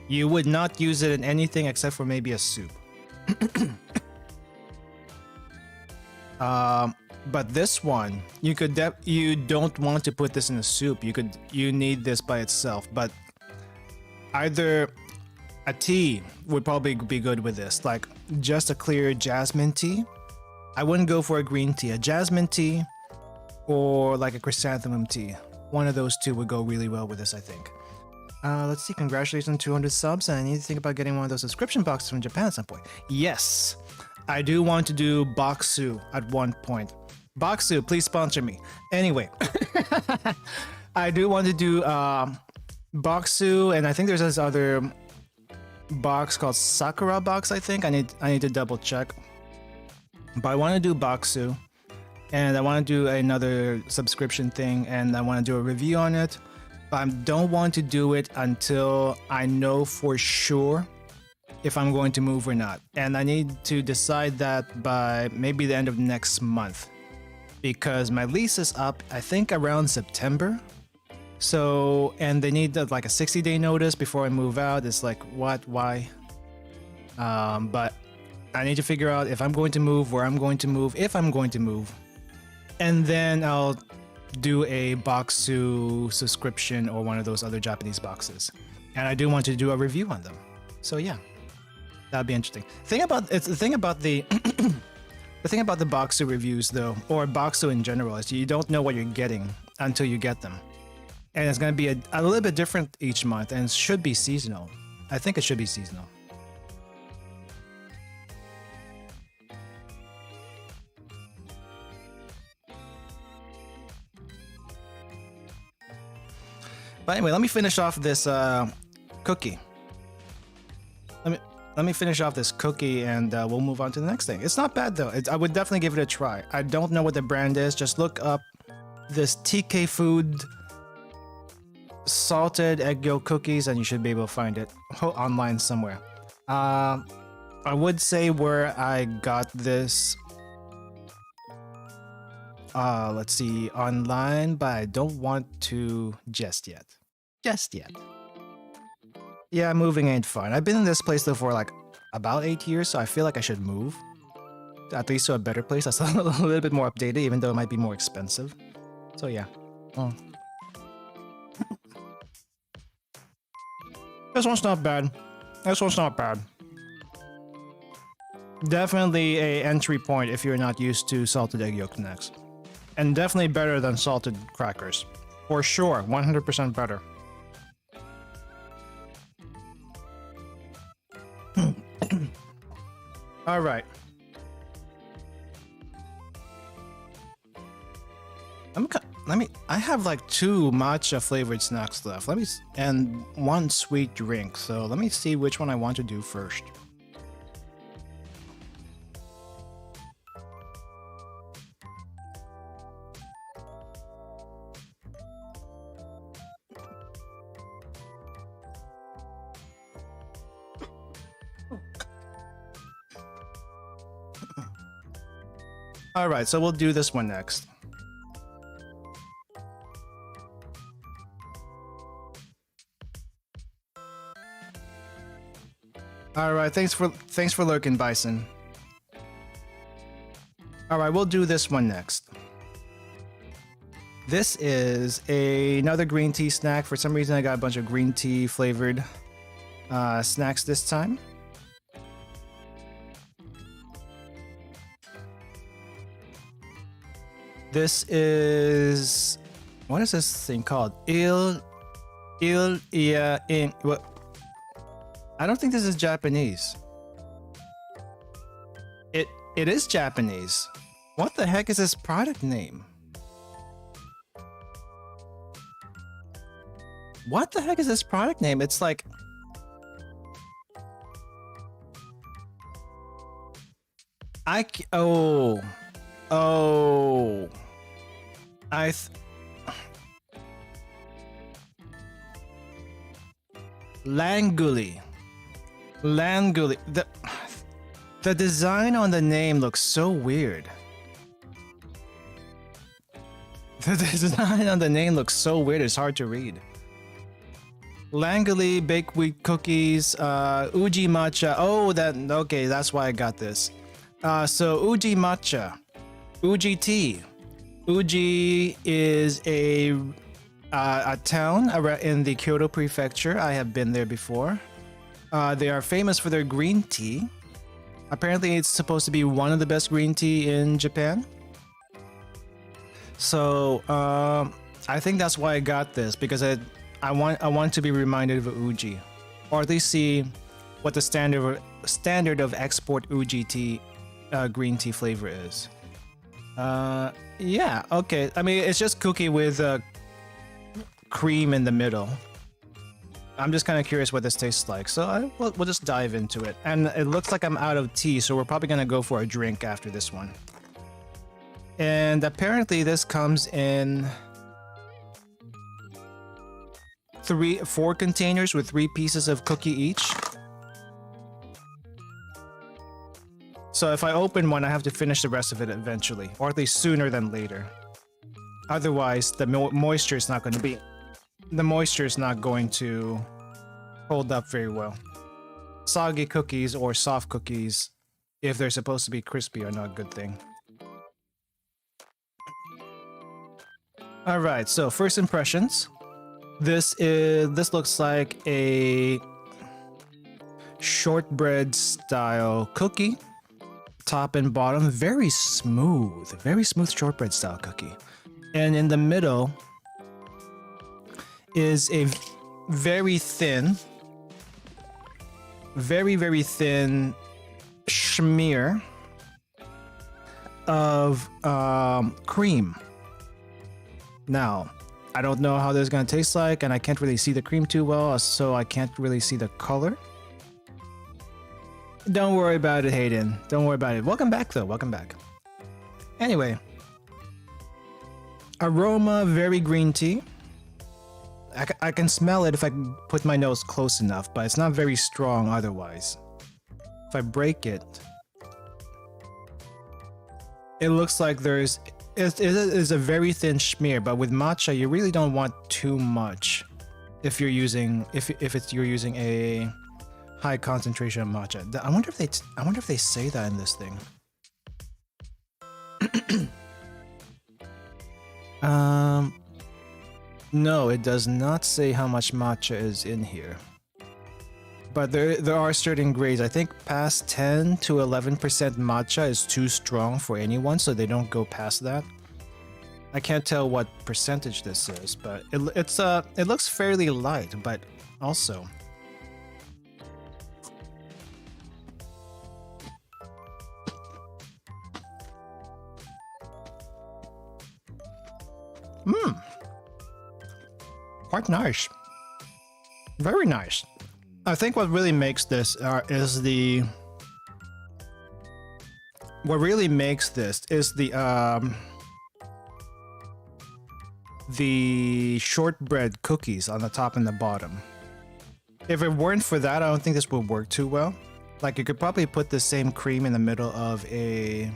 you would not use it in anything except for maybe a soup. But this one, you don't want to put this in a soup. You need this by itself. But either a tea would probably be good with this, like just a clear jasmine tea. I wouldn't go for a green tea. A jasmine tea or like a chrysanthemum tea. One of those two would go really well with this, I think. Let's see. Congratulations on 200 subs, and I need to think about getting one of those subscription boxes from Japan at some point. Yes, I do want to do Boxu at one point. Boxu, please sponsor me. Anyway, I do want to do Boxu, and I think there's this other box called Sakura box. I think I need to double check. But I want to do Boxu, and I want to do another subscription thing, and I want to do a review on it. But I don't want to do it until I know for sure if I'm going to move or not. And I need to decide that by maybe the end of next month, because my lease is up, I think, around September. So, and they need like a 60-day notice before I move out. It's like, what? Why? But I need to figure out if I'm going to move, where I'm going to move, if I'm going to move. And then I'll do a Boxu subscription or one of those other Japanese boxes. And I do want to do a review on them. So yeah. That'd be interesting. The thing about the the thing about the Boxu reviews though, or Boxu in general, is you don't know what you're getting until you get them, and it's going to be a little bit different each month, and it should be seasonal. I think it should be seasonal. But anyway, let me finish off this cookie. Let me finish off this cookie, and we'll move on to the next thing. It's not bad though. I would definitely give it a try. I don't know what the brand is. Just look up this TK Food salted egg yolk cookies, and you should be able to find it online somewhere. I would say where I got this. Let's see, online, but I don't want to just yet. Just yet. Yeah, moving ain't fun. I've been in this place though for like about 8 years, so I feel like I should move. At least to a better place that's a little bit more updated, even though it might be more expensive. So yeah. Oh. This one's not bad. This one's not bad. Definitely a entry point if you're not used to salted egg yolk snacks. And definitely better than salted crackers. For sure, 100% better. All right. I have like 2 matcha flavored snacks left. And 1 sweet drink. So let me see which one I want to do first. All right, so we'll do this one next. All right, thanks for lurking, Bison. All right, we'll do this one next. This is another green tea snack. For some reason, I got a bunch of green tea flavored snacks this time. This is, what is this thing called? What? I don't think this is Japanese. It is Japanese. What the heck is this product name? What the heck is this product name? It's like, Languli. The design on the name looks so weird. The design on the name looks so weird, it's hard to read. Languli baked wheat cookies, Uji matcha. Oh, okay, that's why I got this. So Uji matcha, Uji tea. Uji is a town in the Kyoto prefecture. I have been there before. They are famous for their green tea. Apparently, it's supposed to be one of the best green tea in Japan. So I think that's why I got this, because I want to be reminded of Uji, or at least see what the standard of export Uji tea green tea flavor is. Yeah, okay. I mean, it's just cookie with cream in the middle. I'm just kind of curious what this tastes like, so we'll just dive into it. And it looks like I'm out of tea, so we're probably gonna go for a drink after this one. And apparently this comes in 4 containers with 3 pieces of cookie each. So if I open one, I have to finish the rest of it eventually, or at least sooner than later. Otherwise, the moisture is not going to hold up very well. Soggy cookies or soft cookies, if they're supposed to be crispy, are not a good thing. All right, so first impressions. This looks like a shortbread style cookie, top and bottom, very smooth shortbread style cookie. And in the middle is a very thin, very thin smear of cream. Now, I don't know how this is going to taste like, and I can't really see the cream too well, so I can't really see the color. Don't worry about it, Hayden. Don't worry about it. Welcome back, though. Welcome back. Anyway. Aroma, very green tea. I can smell it if I put my nose close enough, but it's not very strong otherwise. If I break it, it looks like it is a very thin smear, but with matcha, you really don't want too much if you're using you're using a high concentration of matcha. I wonder if they say that in this thing. No, it does not say how much matcha is in here. But there are certain grades. I think past 10 to 11% matcha is too strong for anyone, so they don't go past that. I can't tell what percentage this is, but it looks fairly light, but also. Quite nice. Very nice. I think what really makes this is the shortbread cookies on the top and the bottom. If it weren't for that, I don't think this would work too well. Like, you could probably put the same cream in the middle of a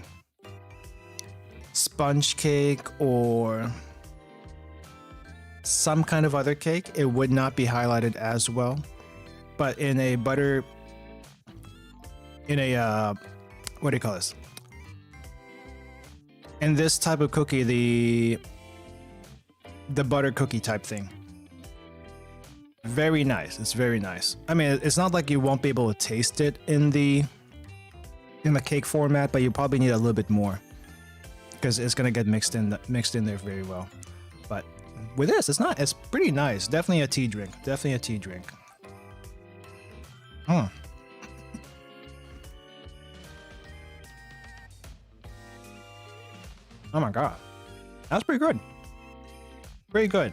sponge cake or some kind of other cake. It would not be highlighted as well. But in a what do you call this? In this type of cookie, the butter cookie type thing. Very nice. It's very nice. I mean, it's not like you won't be able to taste it in the cake format, but you probably need a little bit more because it's gonna get mixed in there very well. But with this, it's pretty nice. Definitely a tea drink. Definitely a tea drink. Oh my god. That's pretty good. Pretty good.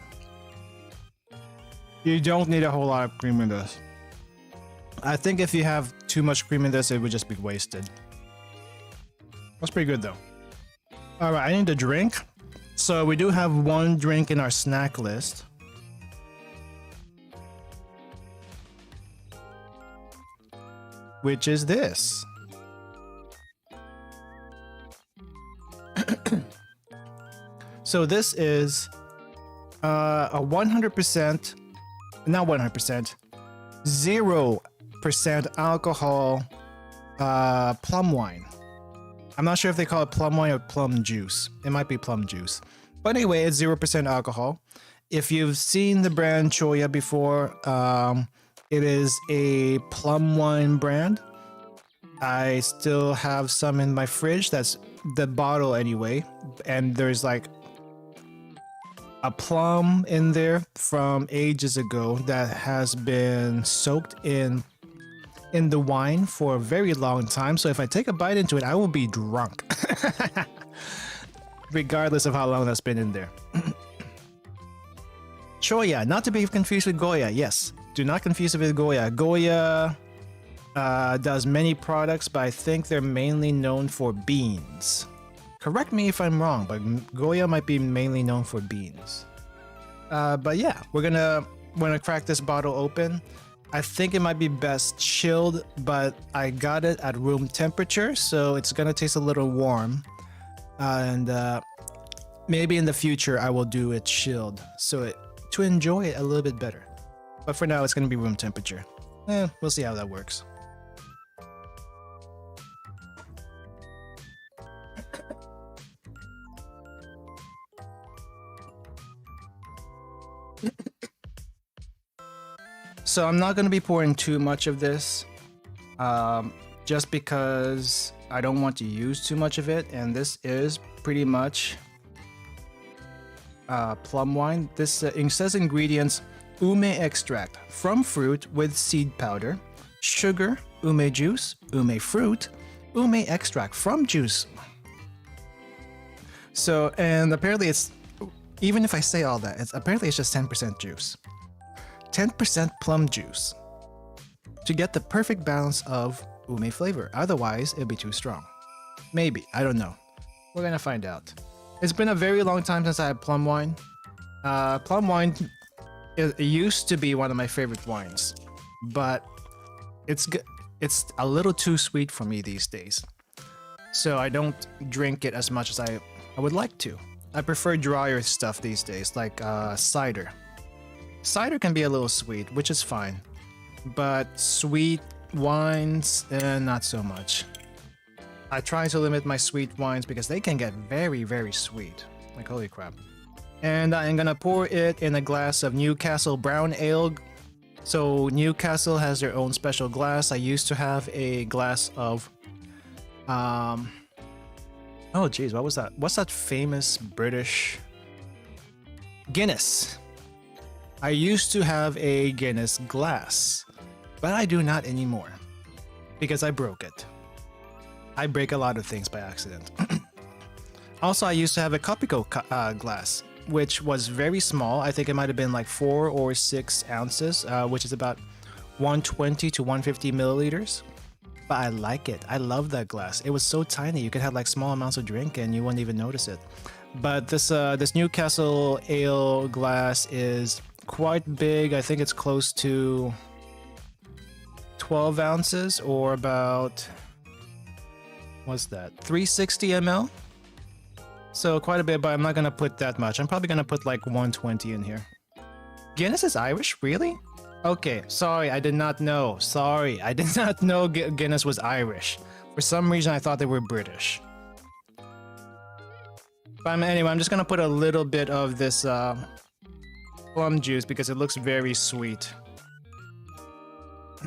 You don't need a whole lot of cream in this. I think if you have too much cream in this, it would just be wasted. That's pretty good though. Alright, I need a drink. So we do have one drink in our snack list. Which is this. So this is a 100%, not 100%, 0% alcohol plum wine. I'm not sure if they call it plum wine or plum juice. It might be plum juice. But anyway, it's 0% alcohol. If you've seen the brand Choya before, it is a plum wine brand. I still have some in my fridge. That's the bottle anyway. And there's like a plum in there from ages ago that has been soaked in the wine for a very long time. So if I take a bite into it, I will be drunk. Regardless of how long that's been in there. Choya, not to be confused with Goya. Yes, do not confuse it with Goya. Goya does many products, but I think they're mainly known for beans. Correct me if I'm wrong, but Goya might be mainly known for beans. But yeah, we're gonna crack this bottle open. I think it might be best chilled, but I got it at room temperature, so it's gonna taste a little warm. And maybe in the future I will do it chilled, to enjoy it a little bit better. But for now, it's gonna be room temperature. We'll see how that works. So I'm not going to be pouring too much of this. just because I don't want to use too much of it. And this is pretty much plum wine. This it says ingredients: ume extract from fruit with seed powder, sugar, ume juice, ume fruit, ume extract from juice. So, and apparently it's, even if I say all that, apparently it's just 10% juice. 10% plum juice to get the perfect balance of ume flavor. Otherwise, it'll be too strong. Maybe, I don't know. We're gonna find out. It's been a very long time since I had plum wine. Plum wine it used to be one of my favorite wines, but it's a little too sweet for me these days. So I don't drink it as much as I would like to. I prefer drier stuff these days, like cider. Cider can be a little sweet, which is fine. But sweet wines, not so much. I try to limit my sweet wines because they can get very, very sweet. Like, holy crap. And I'm gonna pour it in a glass of Newcastle Brown Ale. So Newcastle has their own special glass. I used to have a glass of... Oh geez, what was that? What's that famous British... Guinness. I used to have a Guinness glass, but I do not anymore because I broke it. I break a lot of things by accident. Also, I used to have a Copico glass, which was very small. I think it might have been like 4 or 6 ounces, which is about 120 to 150 milliliters. But I like it. I love that glass. It was so tiny. You could have like small amounts of drink and you wouldn't even notice it. But this Newcastle Ale glass is quite big. I think it's close to 12 ounces or about, what's that, 360 ml? So quite a bit, but I'm not gonna put that much. I'm probably gonna put like 120 in here. Guinness is Irish? Really? Okay, sorry, I did not know. Sorry, I did not know Guinness was Irish. For some reason, I thought they were British. But anyway, I'm just gonna put a little bit of this plum juice because it looks very sweet.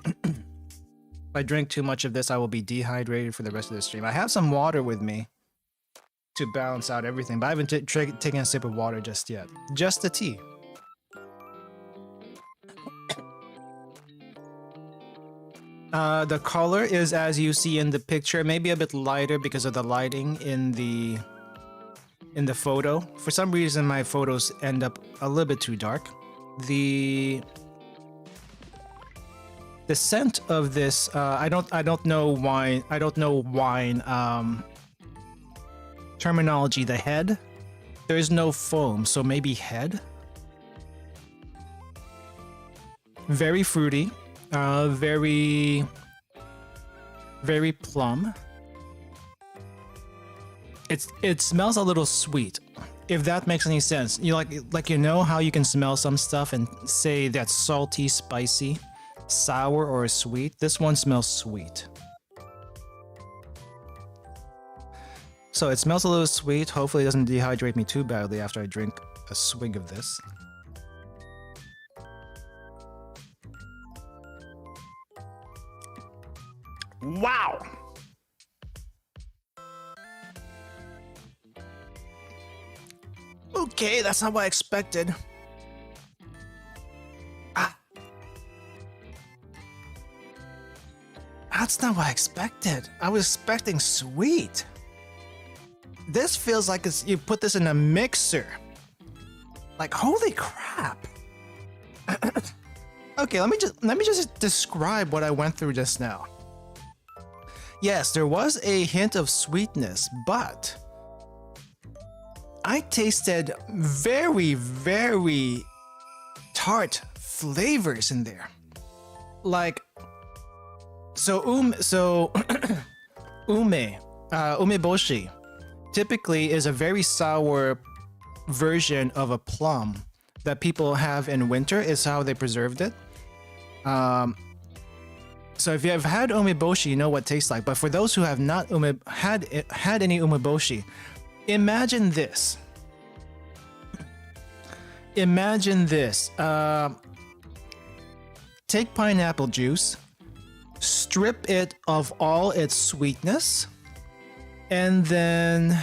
If I drink too much of this, I will be dehydrated for the rest of the stream. I have some water with me to balance out everything, but I haven't taken a sip of water just yet. Just the tea. The color is as you see in the picture, maybe a bit lighter because of the lighting in the photo. For some reason, my photos end up a little bit too dark. The scent of this, I don't know wine. I don't know wine terminology. The head, there is no foam, so maybe head. Very fruity. Very plum. It smells a little sweet, if that makes any sense. You like you know how you can smell some stuff and say that's salty, spicy, sour, or sweet. This one smells sweet. So it smells a little sweet. Hopefully it doesn't dehydrate me too badly after I drink a swig of this. Wow! Okay, that's not what I expected. That's not what I expected. I was expecting sweet. This feels like you put this in a mixer. Like, holy crap. Okay, let me just describe what I went through just now. Yes, there was a hint of sweetness, but I tasted very, very tart flavors in there. Like, umeboshi typically is a very sour version of a plum that people have in winter. Is how they preserved it. So if you have had umeboshi, you know what it tastes like. But for those who have not had any umeboshi, imagine this. Imagine this. Take pineapple juice, strip it of all its sweetness, and then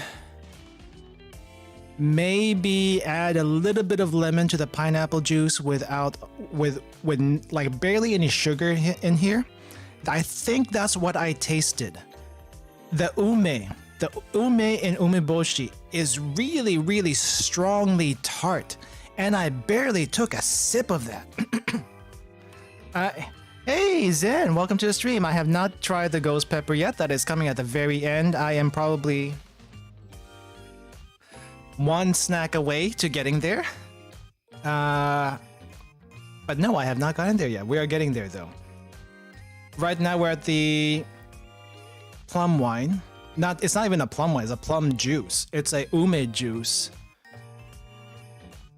maybe add a little bit of lemon to the pineapple juice with like barely any sugar in here. I think that's what I tasted. The ume in umeboshi is really, really strongly tart, and I barely took a sip of that. Hey Zen, welcome to the stream. I have not tried the ghost pepper yet. That is coming at the very end. I am probably one snack away to getting there. But no, I have not gotten there yet. We are getting there though. Right now we're at the plum wine. It's not even a plum wine, it's a plum juice. It's a ume juice.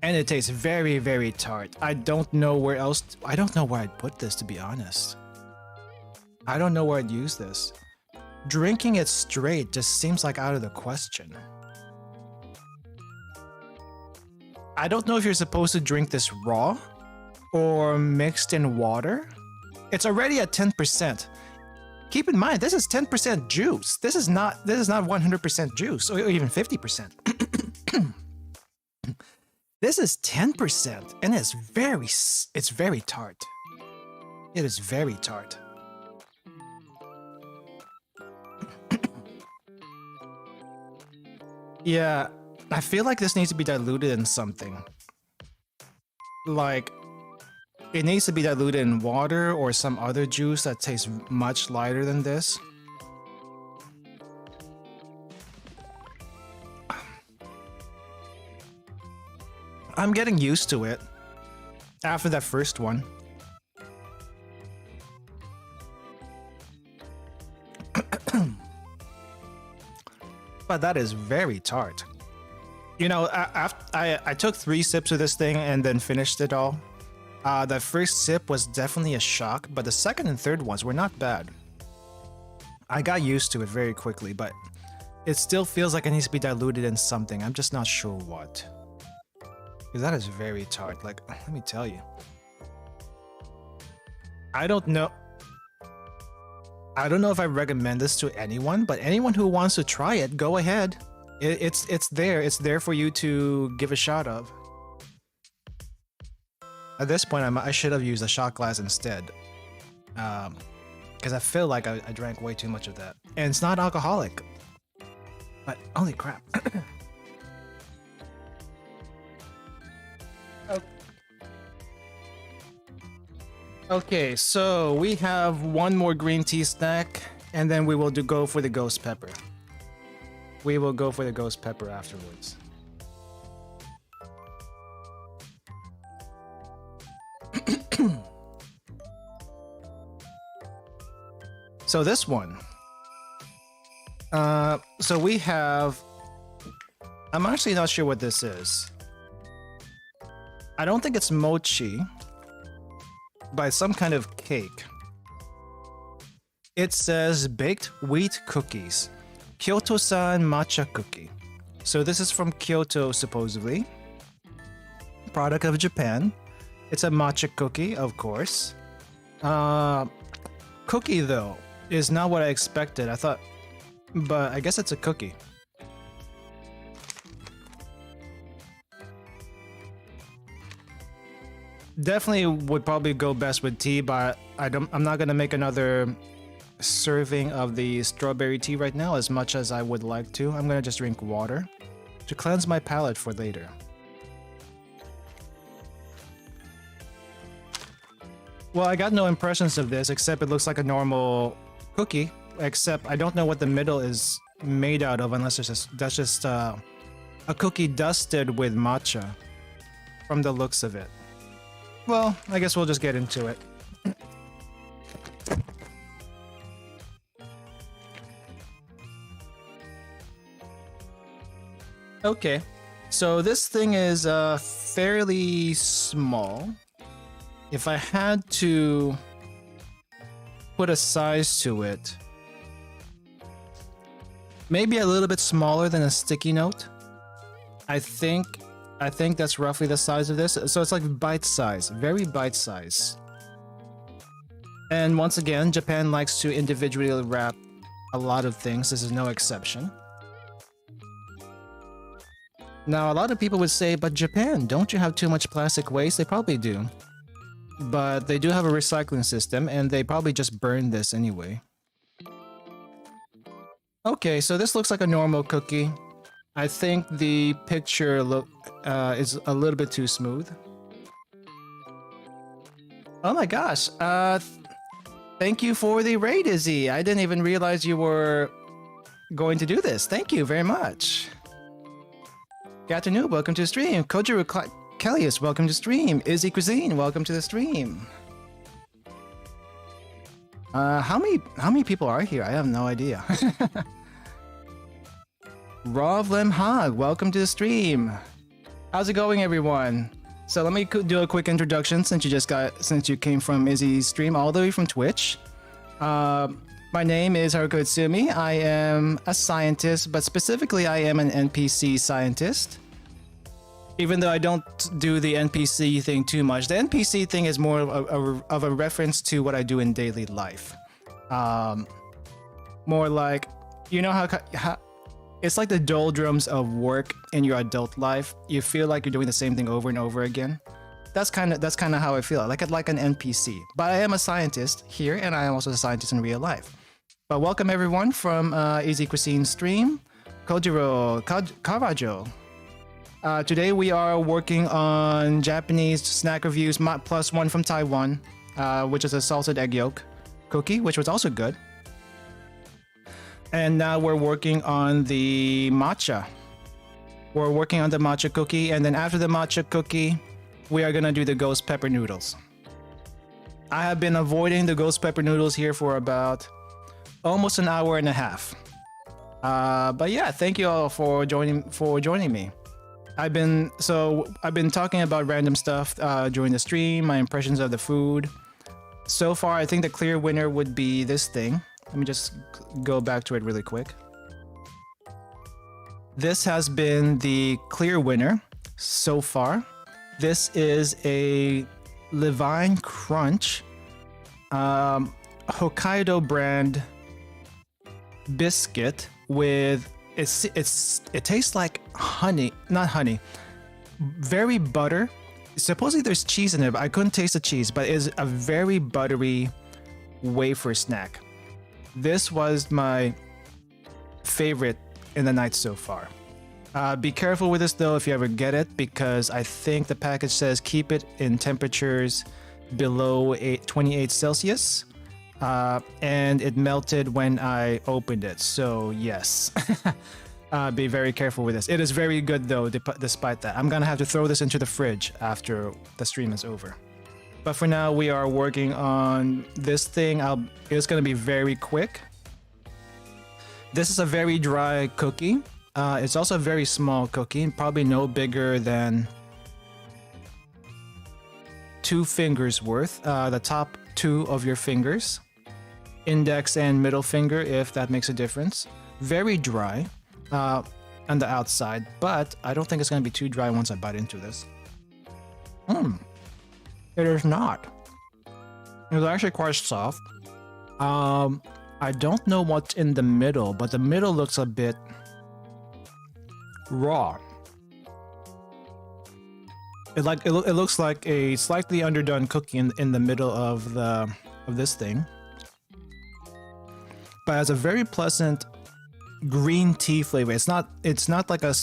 And it tastes very, very tart. I don't know where I'd put this, to be honest. I don't know where I'd use this. Drinking it straight just seems like out of the question. I don't know if you're supposed to drink this raw or mixed in water. It's already at 10%. Keep in mind, this is 10% juice. This is not 100% juice, or even 50%. This is 10%, and it's very tart. It is very tart. Yeah, I feel like this needs to be diluted in something. Like, it needs to be diluted in water or some other juice that tastes much lighter than this. I'm getting used to it after that first one. But that is very tart. You know, I took 3 sips of this thing and then finished it all. The first sip was definitely a shock, but the second and third ones were not bad. I got used to it very quickly, but it still feels like it needs to be diluted in something. I'm just not sure what. Because that is very tart. Like, let me tell you. I don't know if I recommend this to anyone, but anyone who wants to try it, go ahead. It's there. It's there for you to give a shot of. At this point, I should have used a shot glass instead. Because I feel like I drank way too much of that. And it's not alcoholic. But holy crap. Okay, so we have one more green tea snack, and then we will go for the ghost pepper. We will go for the ghost pepper afterwards. So this one. So we have... I'm actually not sure what this is. I don't think it's mochi. By some kind of cake. It says baked wheat cookies. Kyoto-san matcha cookie. So this is from Kyoto, supposedly. Product of Japan. It's a matcha cookie, of course. Cookie, though, is not what I expected. I thought... But I guess it's a cookie. Definitely would probably go best with tea, but I'm not gonna make another serving of the strawberry tea right now as much as I would like to. I'm gonna just drink water to cleanse my palate for later. Well, I got no impressions of this except it looks like a normal cookie, except I don't know what the middle is made out of unless that's just a cookie dusted with matcha from the looks of it. Well, I guess we'll just get into it. Okay, so this thing is fairly small. If I had to put a size to it, maybe a little bit smaller than a sticky note. I think that's roughly the size of this. So it's like bite size, very bite size. And once again, Japan likes to individually wrap a lot of things. This is no exception. Now, a lot of people would say, but Japan, don't you have too much plastic waste? They probably do. But they do have a recycling system, and they probably just burn this anyway. Okay, so this looks like a normal cookie. I think the picture is a little bit too smooth. Oh my gosh, thank you for the raid, Izzy. I didn't even realize you were going to do this. Thank you very much. Gatanu, welcome to the stream. Kojiro Kellius, welcome to the stream. Izzy Cuisine, welcome to the stream. How many people are here? I have no idea. Rovlem Hog, welcome to the stream. How's it going, everyone? So let me do a quick introduction since you came from Izzy's stream all the way from Twitch. My name is Haruko Itsumi. I am a scientist, but specifically I am an NPC scientist. Even though I don't do the NPC thing too much. The NPC thing is more of a reference to what I do in daily life. More like, you know how it's like the doldrums of work in your adult life. You feel like you're doing the same thing over and over again. That's kind of how I feel, like an NPC. But I am a scientist here, and I am also a scientist in real life. But welcome everyone from Easy Cuisine stream, Kojiro Karajo. Today we are working on Japanese snack reviews, plus one from Taiwan, which is a salted egg yolk cookie, which was also good. And now we're working on the matcha. We're working on the matcha cookie, and then after the matcha cookie, we are gonna do the ghost pepper noodles. I have been avoiding the ghost pepper noodles here for about almost an hour and a half. But yeah, thank you all for joining me. I've been talking about random stuff during the stream, my impressions of the food. So far, I think the clear winner would be this thing. Let me just go back to it really quick. This has been the clear winner so far. This is a Levine Crunch Hokkaido brand biscuit with it tastes like honey, not honey, very butter. Supposedly there's cheese in it, but I couldn't taste the cheese, but it's a very buttery wafer snack. This was my favorite in the night so far. Be careful with this though if you ever get it, because I think the package says keep it in temperatures below 28 Celsius. And it melted when I opened it, so yes. Be very careful with this. It is very good though, despite that. I'm gonna have to throw this into the fridge after the stream is over. But for now, we are working on this thing. It's gonna be very quick. This is a very dry cookie. It's also a very small cookie, probably no bigger than 2 fingers worth. The top 2 of your fingers. Index and middle finger, if that makes a difference. Very dry on the outside, but I don't think it's going to be too dry once I bite into this. It is not. It's actually quite soft. I don't know what's in the middle, but the middle looks a bit raw. It looks like a slightly underdone cookie in the middle of this thing. But it has a very pleasant green tea flavor. It's not like a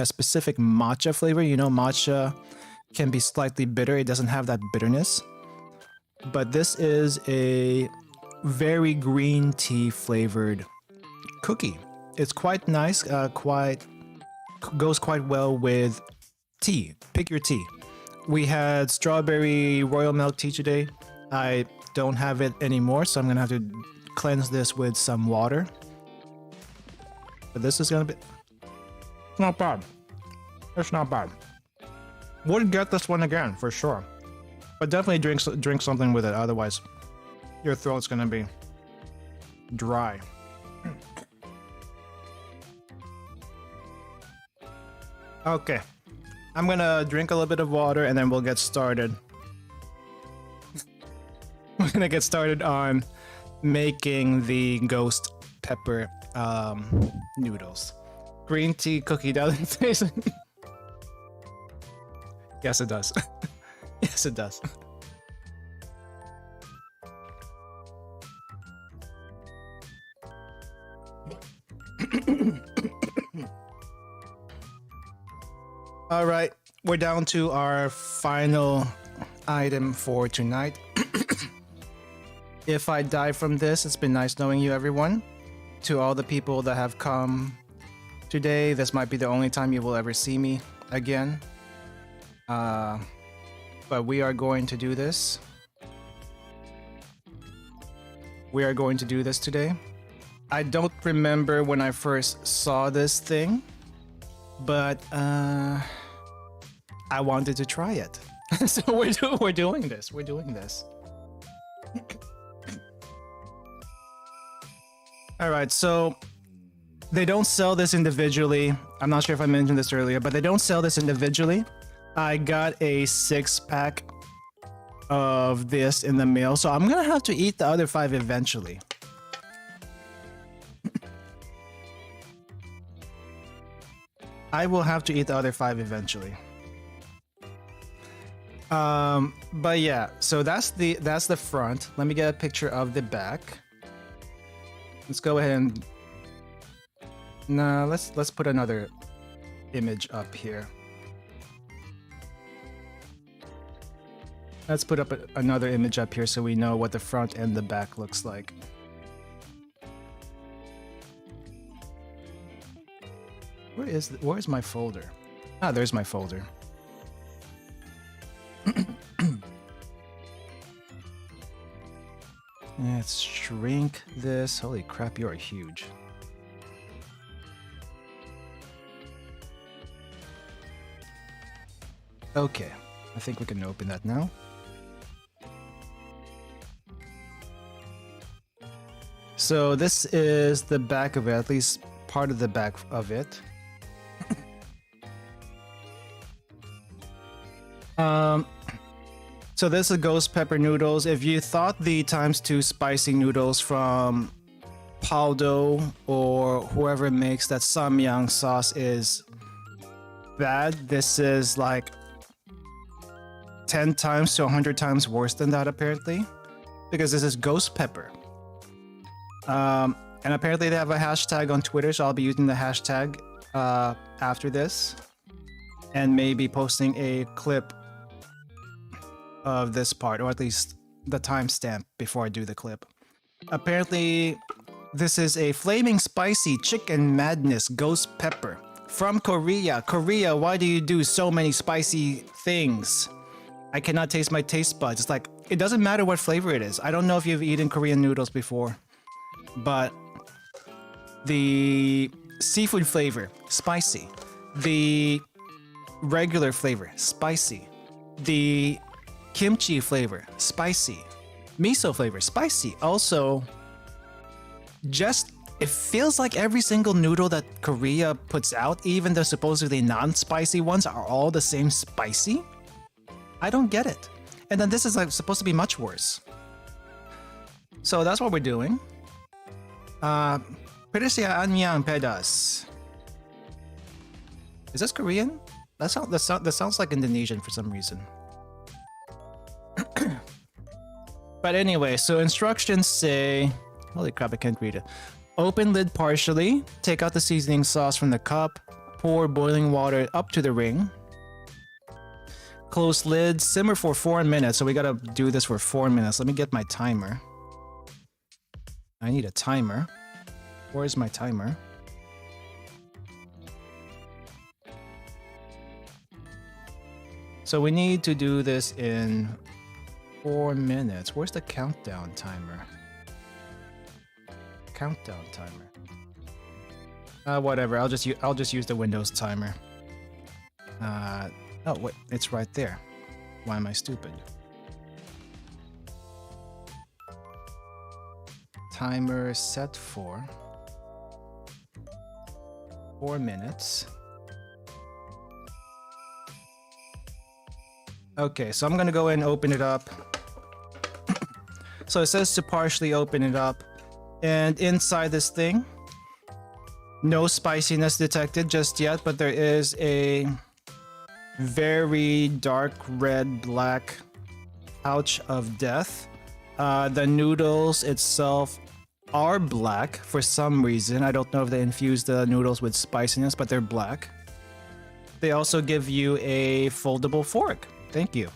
specific matcha flavor. You know, matcha can be slightly bitter. It doesn't have that bitterness. But this is a very green tea flavored cookie. It's quite nice, goes quite well with tea. Pick your tea. We had strawberry royal milk tea today. I don't have it anymore, so I'm gonna have to cleanse this with some water. But this is gonna be not bad. It's not bad. Would get this one again for sure, but definitely drink something with it. Otherwise, your throat's gonna be dry. Okay, I'm gonna drink a little bit of water and then we'll get started. we're gonna get started on making the ghost pepper noodles. Green tea cookie doesn't taste. Yes, it does. Yes, it does. All right, we're down to our final item for tonight. If I die from this, it's been nice knowing you, everyone. To all the people that have come today, this might be the only time you will ever see me again. But we are going to do this. We are going to do this today. I don't remember when I first saw this thing, but I wanted to try it. So we're doing this. We're doing this. All right, so they don't sell this individually. I'm not sure if I mentioned this earlier, but they don't sell this individually. I got a 6-pack of this in the mail, so I'm gonna have to eat the other 5 eventually. I will have to eat the other 5 eventually. But yeah, so that's the front. Let me get a picture of the back. Let's go ahead and let's put another image up here. Let's put up another image up here so we know what the front and the back looks like. Where's my folder? Ah, there's my folder. Let's shrink this. Holy crap, you are huge. Okay, I think we can open that now. So this is the back of it, at least part of the back of it. So this is ghost pepper noodles. If you thought the ×2 spicy noodles from Paldo or whoever makes that samyang sauce is bad, this is like 10 times to 100 times worse than that apparently, because this is ghost pepper. And apparently they have a hashtag on Twitter, so I'll be using the hashtag after this, and maybe posting a clip of this part, or at least the timestamp before I do the clip. Apparently, this is a flaming spicy chicken madness ghost pepper from Korea. Korea, why do you do so many spicy things? I cannot taste my taste buds. It's like, it doesn't matter what flavor it is. I don't know if you've eaten Korean noodles before, but the seafood flavor, spicy. The regular flavor, spicy. The kimchi flavor, spicy. Miso flavor, spicy. Also, just, it feels like every single noodle that Korea puts out, even the supposedly non-spicy ones, are all the same spicy. I don't get it. And then this is like supposed to be much worse. So that's what we're doing. Persia anyang pedas. Is this Korean? That sounds like Indonesian for some reason. But anyway, so instructions say, holy crap, I can't read it. Open lid partially, take out the seasoning sauce from the cup, pour boiling water up to the ring. Close lid, simmer for 4 minutes. So we gotta do this for 4 minutes. Let me get my timer. I need a timer. Where's my timer? So we need to do this in 4 minutes. Where's the countdown timer? Countdown timer. Whatever. I'll just use the Windows timer. Oh wait, it's right there. Why am I stupid? Timer set for 4 minutes. Okay, so I'm gonna go ahead and open it up. So it says to partially open it up, and inside this thing, no spiciness detected just yet, but there is a very dark red black pouch of death. The noodles itself are black for some reason. I don't know if they infused the noodles with spiciness, but they're black. They also give you a foldable fork. Thank you.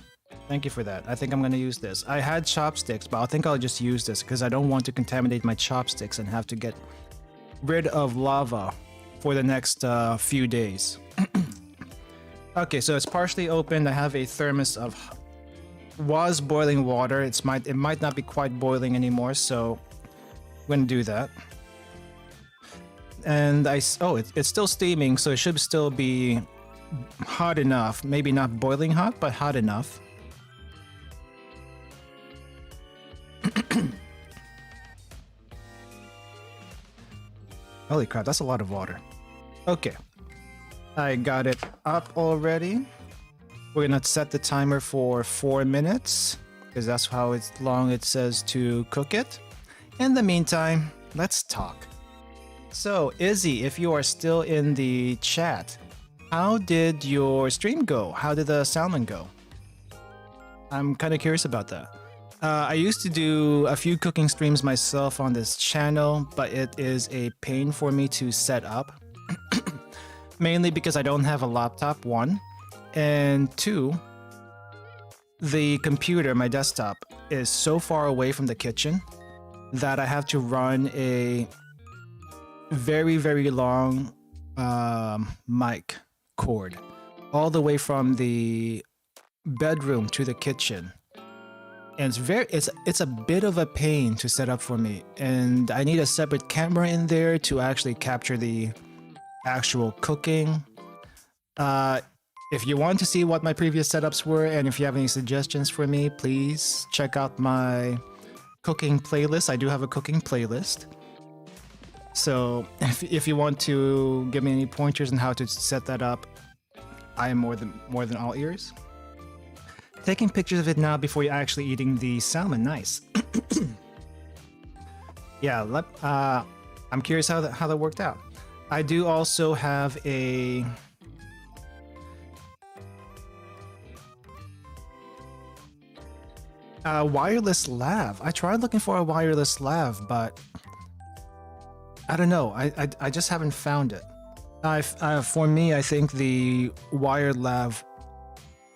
Thank you for that. I think I'm going to use this. I had chopsticks, but I think I'll just use this because I don't want to contaminate my chopsticks and have to get rid of lava for the next few days. Okay, so it's partially opened. I have a thermos of was boiling water. It might not be quite boiling anymore, so I'm going to do that. And it's still steaming, so it should still be hot enough. Maybe not boiling hot, but hot enough. Holy crap, that's a lot of water. Okay. I got it up already. We're gonna set the timer for 4 minutes because that's how long it says to cook it. In the meantime, let's talk. So, Izzy, if you are still in the chat, how did your stream go? How did the salmon go? I'm kind of curious about that. I used to do a few cooking streams myself on this channel, but it is a pain for me to set up. Mainly because I don't have a laptop, 1. And 2, the computer, my desktop, is so far away from the kitchen that I have to run a very, very long mic cord all the way from the bedroom to the kitchen. And it's a bit of a pain to set up for me, and I need a separate camera in there to actually capture the actual cooking. If you want to see what my previous setups were, and if you have any suggestions for me, please check out my cooking playlist. I do have a cooking playlist. So if you want to give me any pointers on how to set that up, I am more than all ears. Taking pictures of it now before you're actually eating the salmon. Nice. Yeah, I'm curious how that worked out. I do also have a wireless lav. I tried looking for a wireless lav, but I don't know. I just haven't found it. For me, I think the wired lav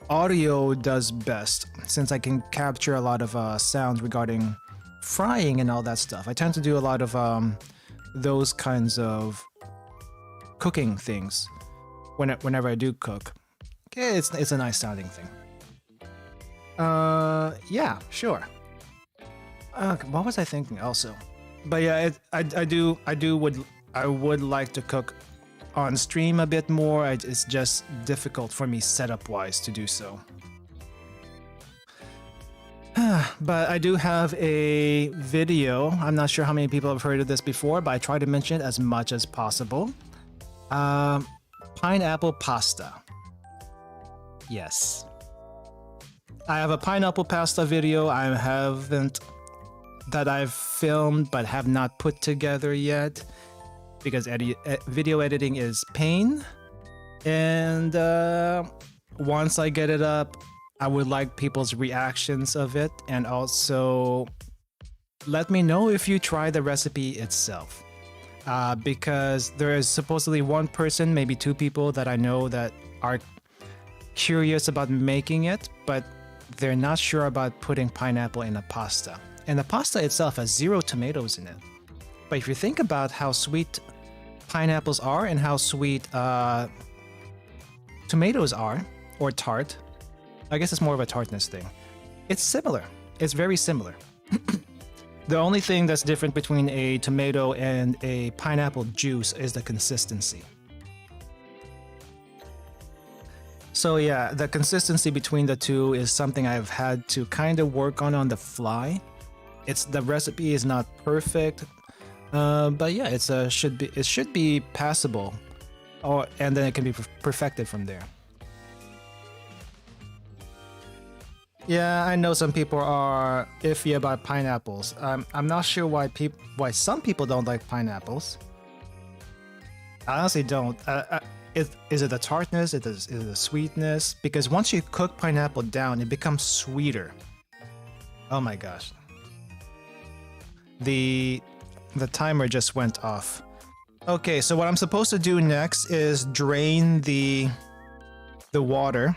audio does best since I can capture a lot of sounds regarding frying and all that stuff. I tend to do a lot of those kinds of cooking things whenever I do cook. Okay, it's a nice sounding thing. Yeah, sure. What was I thinking also? But yeah, I would like to cook on stream a bit more. It's just difficult for me setup wise to do so. But I do have a video. I'm not sure how many people have heard of this before, but I try to mention it as much as possible. Pineapple pasta. Yes. I have a pineapple pasta video that I've filmed but have not put together yet because video editing is pain. And once I get it up, I would like people's reactions of it, and also let me know if you try the recipe itself. Because there is supposedly 1 person, maybe 2 people that I know that are curious about making it, but they're not sure about putting pineapple in a pasta. And the pasta itself has 0 tomatoes in it. But if you think about how sweet pineapples are and how sweet tomatoes are, or tart, I guess it's more of a tartness thing. It's similar. It's very similar. The only thing that's different between a tomato and a pineapple juice is the consistency. So yeah, the consistency between the two is something I've had to kind of work on the fly. The recipe is not perfect, but yeah, it should be passable, and then it can be perfected from there. Yeah, I know some people are iffy about pineapples. I'm not sure why some people don't like pineapples. I honestly don't. Is it the tartness? Is it the sweetness? Because once you cook pineapple down, it becomes sweeter. Oh my gosh. The timer just went off. Okay, so what I'm supposed to do next is drain the water.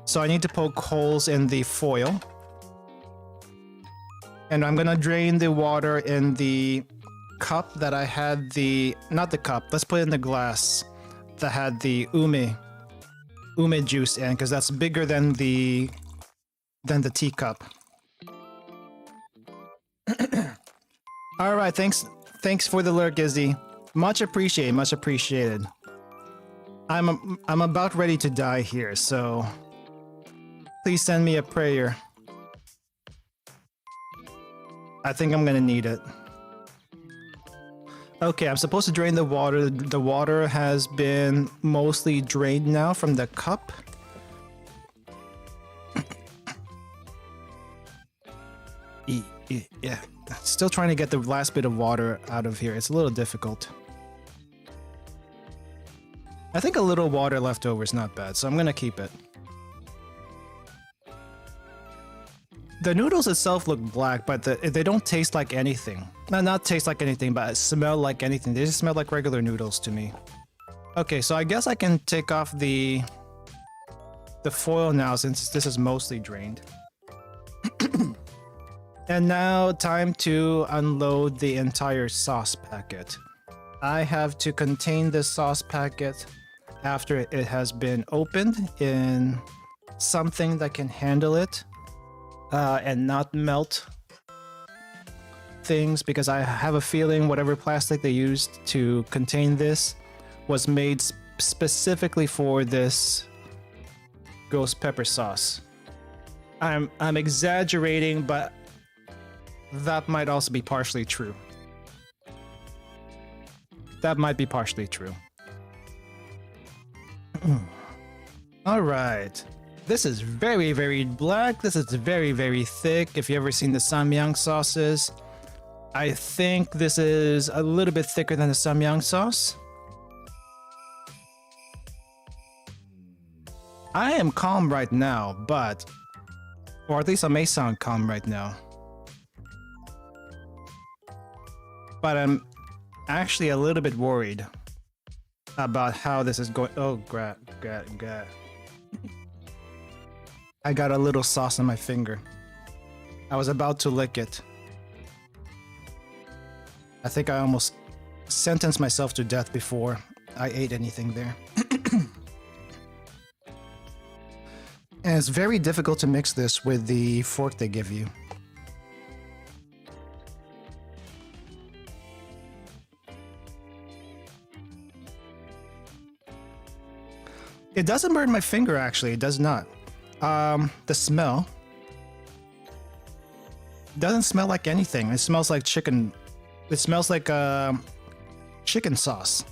So I need to poke holes in the foil. And I'm gonna drain the water in the cup that I had not the cup, let's put it in the glass that had the ume juice in, because that's bigger than the teacup. All right, thanks for the lurk, Izzy. Much appreciated, much appreciated. I'm about ready to die here, so please send me a prayer. I think I'm gonna need it. Okay, I'm supposed to drain the water. The water has been mostly drained now from the cup. Yeah, still trying to get the last bit of water out of here. It's a little difficult. I think a little water left over is not bad, so I'm gonna keep it. The noodles itself look black, but they don't taste like anything. Not taste like anything, but smell like anything. They just smell like regular noodles to me. Okay, so I guess I can take off the foil now since this is mostly drained. And now time to unload the entire sauce packet. I have to contain this sauce packet after it has been opened in something that can handle it. And not melt things, because I have a feeling whatever plastic they used to contain this was made specifically for this ghost pepper sauce. I'm exaggerating, but that might also be partially true. That might be partially true. All right. This is very, very black. This is very, very thick. If you've ever seen the samyang sauces, I think this is a little bit thicker than the samyang sauce. I am calm right now, or at least I may sound calm right now. But I'm actually a little bit worried about how this is going. Oh, God. I got a little sauce on my finger. I was about to lick it. I think I almost sentenced myself to death before I ate anything there. And it's very difficult to mix this with the fork they give you. It doesn't burn my finger, actually. It does not. The smell doesn't smell like anything. It smells like chicken. It smells like chicken sauce.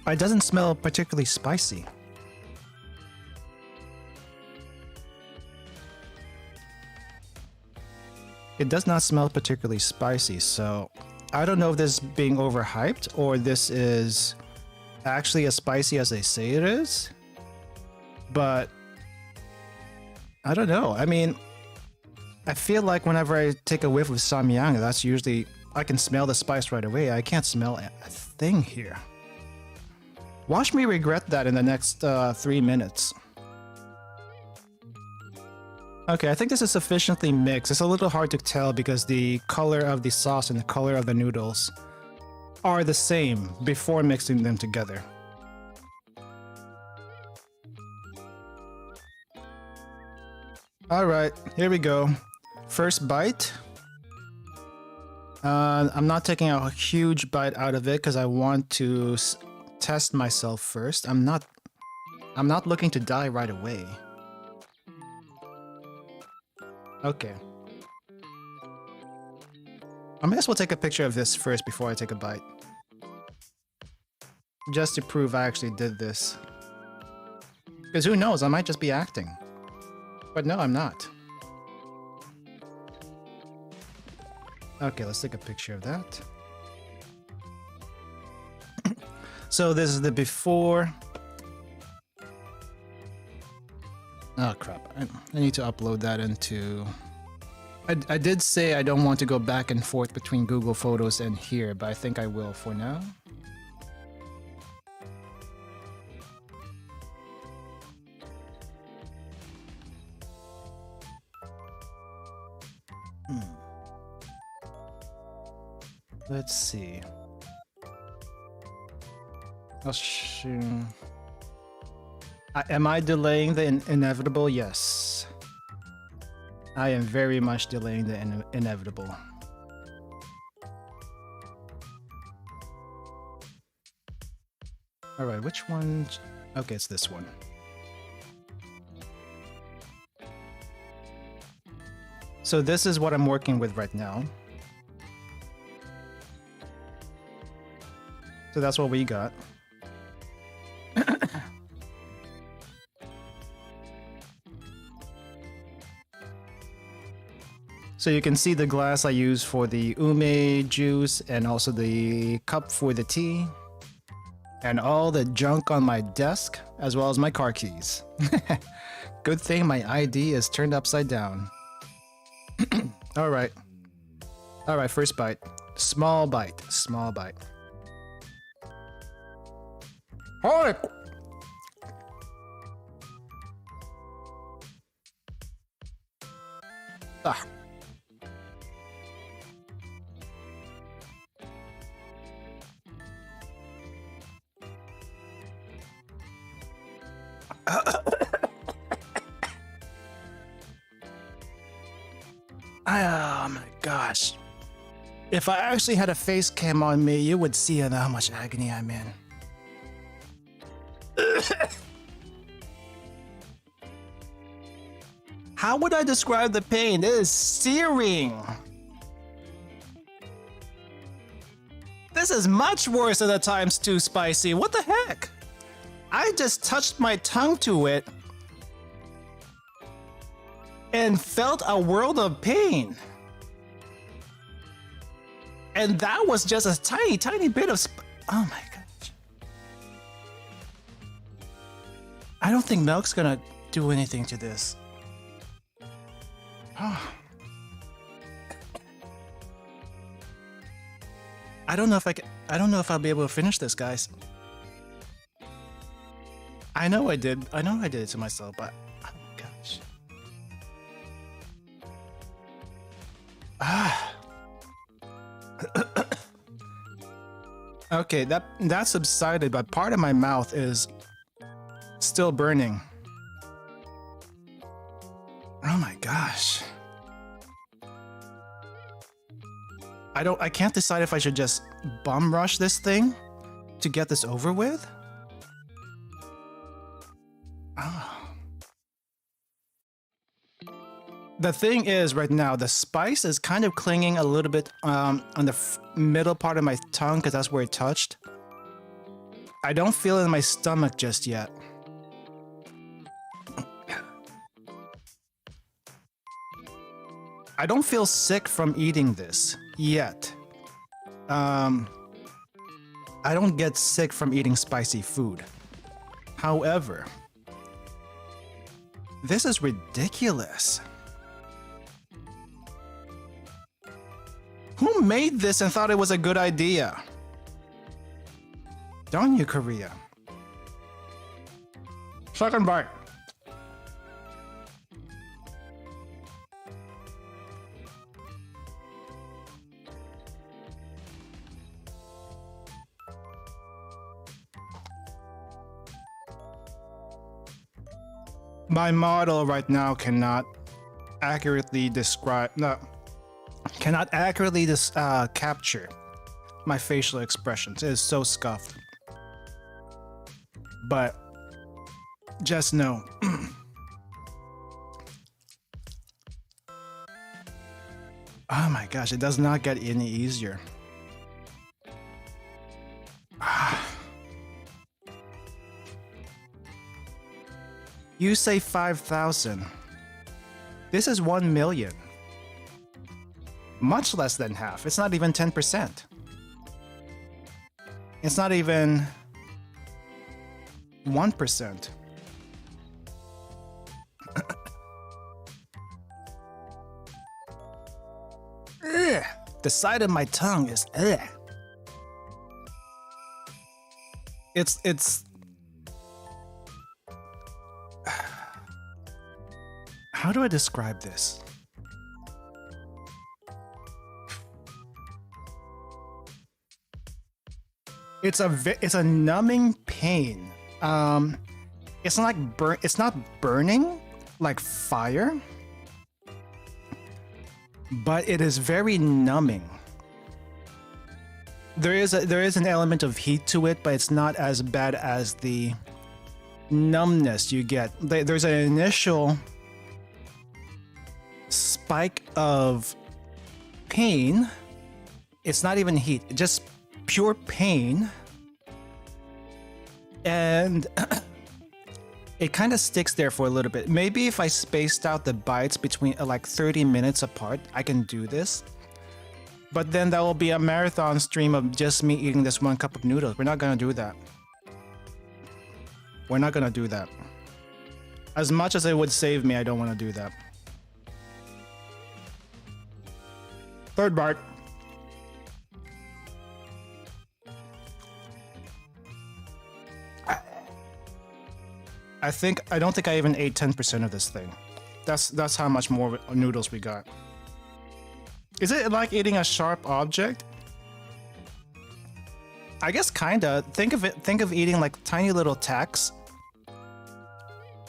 It doesn't smell particularly spicy. It does not smell particularly spicy, so I don't know if this is being overhyped or this is actually as spicy as they say it is. But I don't know. I mean, I feel like whenever I take a whiff of samyang, that's usually, I can smell the spice right away. I can't smell a thing here. Watch me regret that in the next 3 minutes. Okay, I think this is sufficiently mixed. It's a little hard to tell because the color of the sauce and the color of the noodles are the same before mixing them together. Alright, here we go. First bite. I'm not taking a huge bite out of it because I want to test myself first. I'm not looking to die right away. Okay. I might as well take a picture of this first before I take a bite. Just to prove I actually did this. Because who knows, I might just be acting. But no, I'm not. Okay, let's take a picture of that. So this is the before. Oh crap, I need to upload that into... I did say I don't want to go back and forth between Google Photos and here, but I think I will for now. Let's see. Am I delaying the inevitable? Yes. I am very much delaying the inevitable. Alright, which one? Okay, it's this one. So this is what I'm working with right now. So that's what we got. So you can see the glass I use for the ume juice and also the cup for the tea. And all the junk on my desk, as well as my car keys. Good thing my ID is turned upside down. Alright. Alright, first bite. Small bite. Small bite. Hi! Ah. Oh my gosh. If I actually had a face cam on me, you would see how much agony I'm in. How would I describe the pain? It is searing. This is much worse than the times 2 spicy. What the heck? I just touched my tongue to it and felt a world of pain. And that was just a tiny, tiny bit of oh my gosh. I don't think milk's gonna do anything to this. Oh. I don't know if I'll be able to finish this, guys. I know I did it to myself, but oh my gosh. Ah. Okay, that subsided, but part of my mouth is still burning. Oh my gosh. I can't decide if I should just bum rush this thing to get this over with. Oh. The thing is, right now, the spice is kind of clinging a little bit on the middle part of my tongue because that's where it touched. I don't feel it in my stomach just yet. I don't feel sick from eating this yet. I don't get sick from eating spicy food. However, this is ridiculous. Who made this and thought it was a good idea? Darn you, Korea. Second bite. My model right now cannot accurately capture my facial expressions. It is so scuffed. But just know. Oh my gosh, it does not get any easier. You say 5,000. This is 1 million. Much less than half. It's not even 10%. It's not even 1%. The side of my tongue is It's how do I describe this? It's a numbing pain. It's not like it's not burning like fire, but it is very numbing. There is an element of heat to it, but it's not as bad as the numbness you get. There's an initial spike of pain. It's not even heat, just pure pain. And it kind of sticks there for a little bit. Maybe if I spaced out the bites between like 30 minutes apart, I can do this. But then that will be a marathon stream of just me eating this 1 cup of noodles. We're not gonna do that. We're not gonna do that. As much as it would save me, I don't want to do that. Third bite. I don't think I even ate 10% of this thing. That's how much more noodles we got. Is it like eating a sharp object? I guess kinda. Think of eating like tiny little tacks.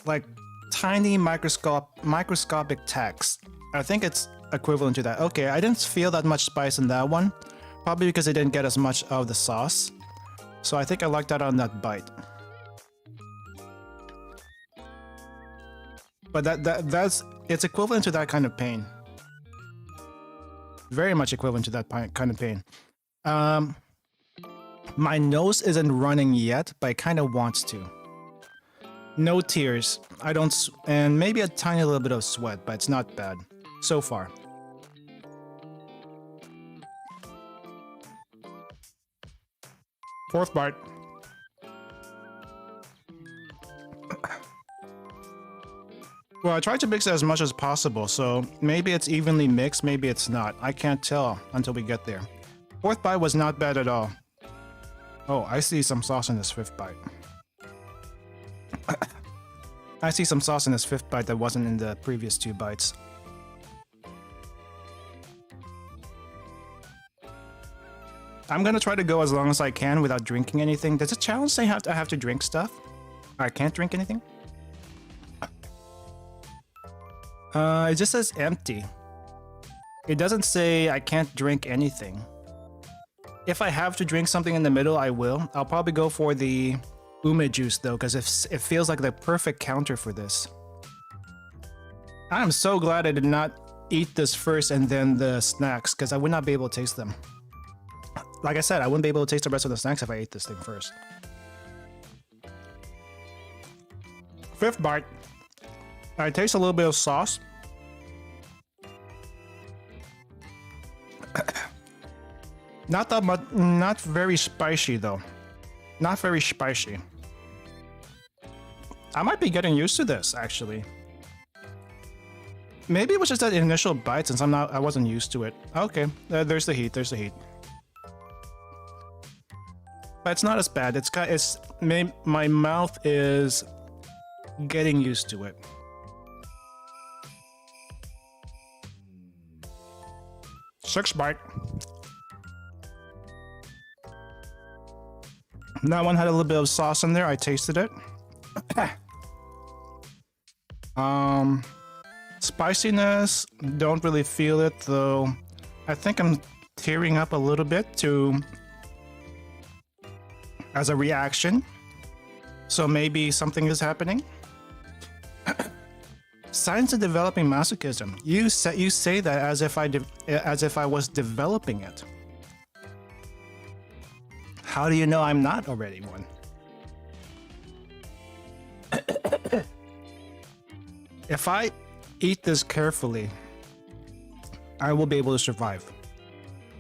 Like tiny microscopic tacks. I think it's equivalent to that. Okay, I didn't feel that much spice in that one. Probably because I didn't get as much of the sauce. So I think I like that on that bite. But it's equivalent to that kind of pain. Very much equivalent to that kind of pain. My nose isn't running yet, but it kind of wants to. No tears. I don't, and maybe a tiny little bit of sweat, but it's not bad so far. Fourth bite. Well, I tried to mix it as much as possible, so maybe it's evenly mixed, maybe it's not. I can't tell until we get there. Fourth bite was not bad at all. Oh, I see some sauce in this fifth bite. I see some sauce in this fifth bite that wasn't in the previous 2 bites. I'm gonna try to go as long as I can without drinking anything. Does it challenge say I have to drink stuff? I can't drink anything? It just says empty. It doesn't say I can't drink anything. If I have to drink something in the middle, I will. I'll probably go for the ume juice though, because it feels like the perfect counter for this. I'm so glad I did not eat this first and then the snacks, because I would not be able to taste them. Like I said, I wouldn't be able to taste the rest of the snacks if I ate this thing first. Fifth bite. I taste a little bit of sauce. Not that much, not very spicy though. Not very spicy. I might be getting used to this actually. Maybe it was just that initial bite since I wasn't used to it. Okay, there's the heat, there's the heat. But it's not as bad. My mouth is getting used to it. Sixth bite. That one had a little bit of sauce in there. I tasted it. Spiciness, don't really feel it though. I think I'm tearing up a little bit as a reaction. So maybe something is happening. Signs of developing masochism. You say that as if I was developing it. How do you know I'm not already one? If I eat this carefully, I will be able to survive.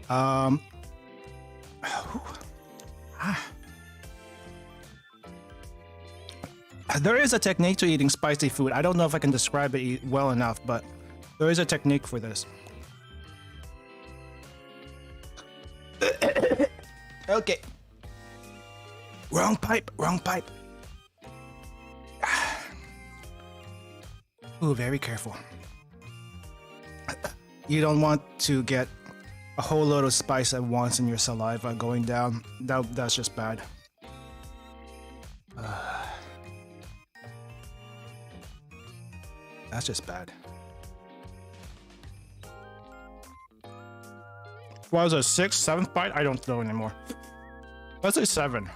Ah. There is a technique to eating spicy food. I don't know if I can describe it well enough, but there is a technique for this. Okay. Wrong pipe, wrong pipe. Ooh, very careful. You don't want to get a whole load of spice at once in your saliva going down. That's just bad. That's just bad. What was it, 6th, 7th bite? I don't know anymore. Let's say 7.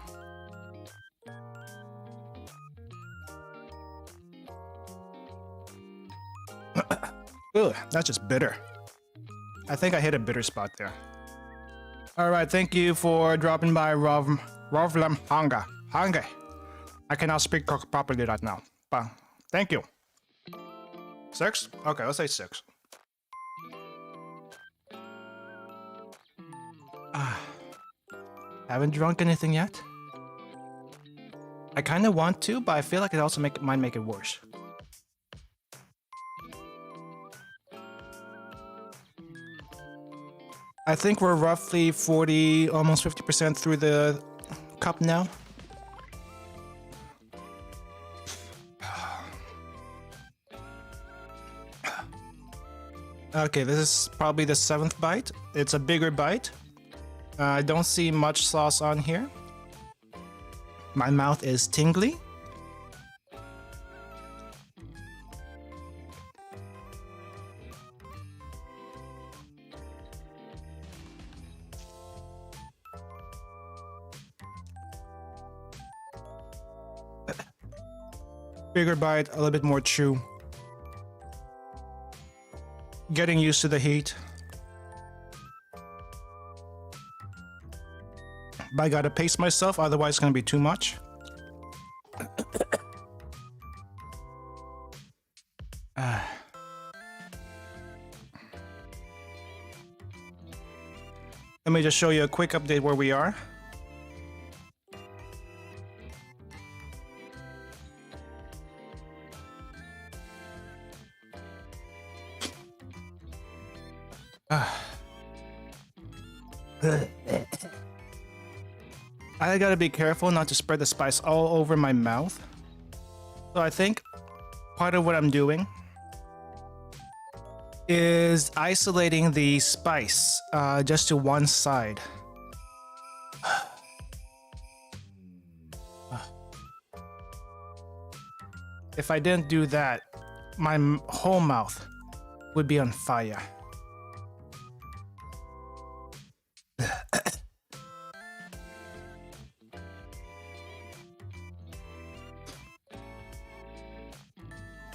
Ugh, that's just bitter. I think I hit a bitter spot there. Alright, thank you for dropping by, Rovlam Hanga. Hanga. I cannot speak properly right now, but thank you. 6? Okay, let's say 6. Haven't drunk anything yet? I kind of want to, but I feel like it also might make it worse. I think we're roughly 40, almost 50% through the cup now. Okay, this is probably the 7th bite. It's a bigger bite. I don't see much sauce on here. My mouth is tingly. Bigger bite, a little bit more chew. Getting used to the heat. But I gotta pace myself, otherwise it's gonna be too much. Let me just show you a quick update where we are. I gotta be careful not to spread the spice all over my mouth. So I think part of what I'm doing is isolating the spice just to one side. If I didn't do that, my whole mouth would be on fire.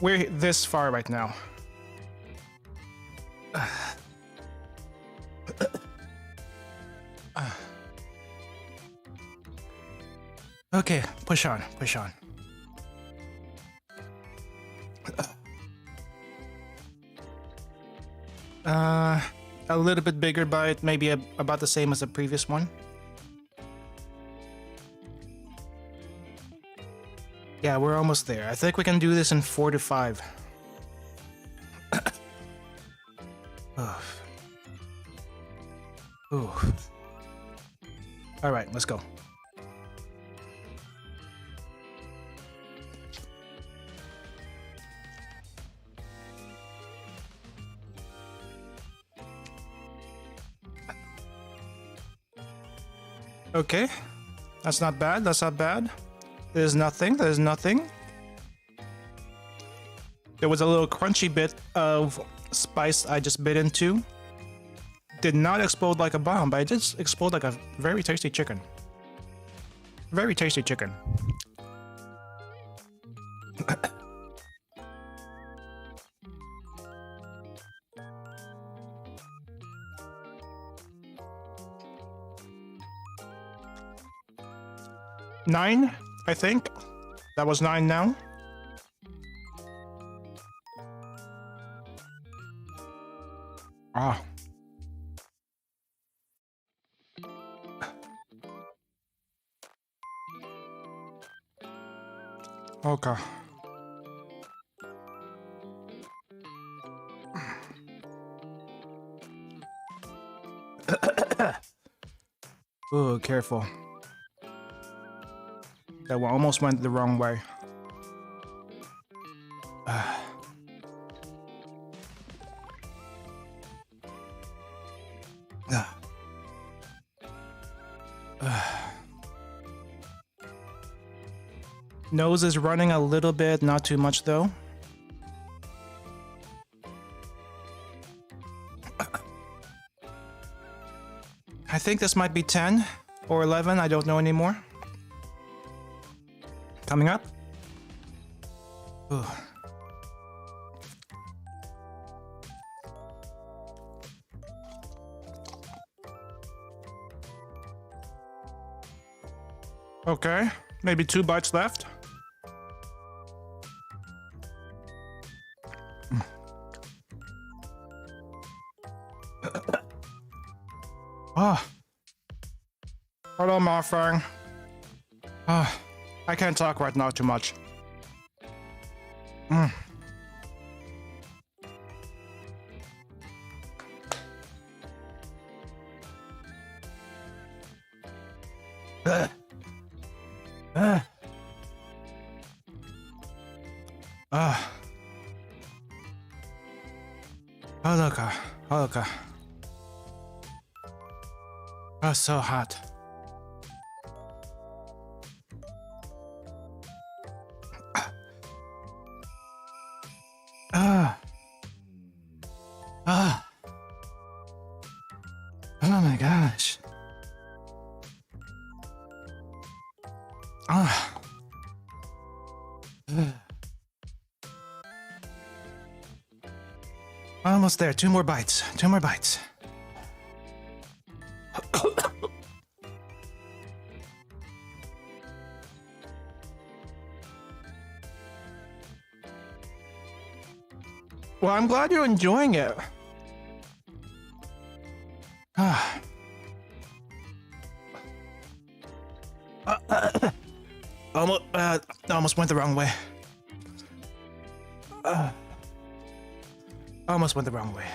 We're this far right now. Okay, push on, push on. A little bit bigger bite, maybe about the same as the previous one. Yeah, we're almost there. I think we can do this in 4 to 5. Ooh. All right, let's go. Okay, that's not bad. That's not bad. There's nothing. There's nothing. There was a little crunchy bit of spice I just bit into. Did not explode like a bomb, but it just exploded like a very tasty chicken. Very tasty chicken. Nine, I think. That was 9 now. Ah. Okay. Ooh, careful. That one almost went the wrong way. Nose is running a little bit, not too much though. I think this might be 10 or 11, I don't know anymore. Coming up. Ooh. Okay, maybe 2 bites left. Ah. Hello, Marfang. Ah. I can't talk right now too much. Holoka. Oh, so hot. Oh my gosh. Almost there. 2 more bites. 2 more bites. Well, I'm glad you're enjoying it. Almost went the wrong way. Almost went the wrong way.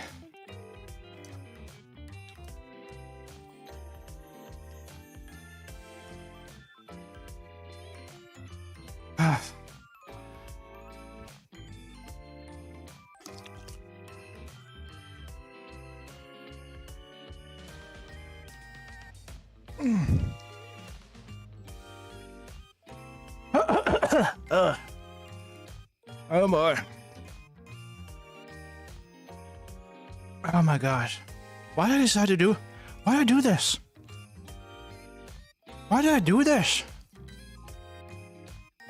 Oh boy. Oh my gosh. Why did I decide to do... Why did I do this? Why did I do this?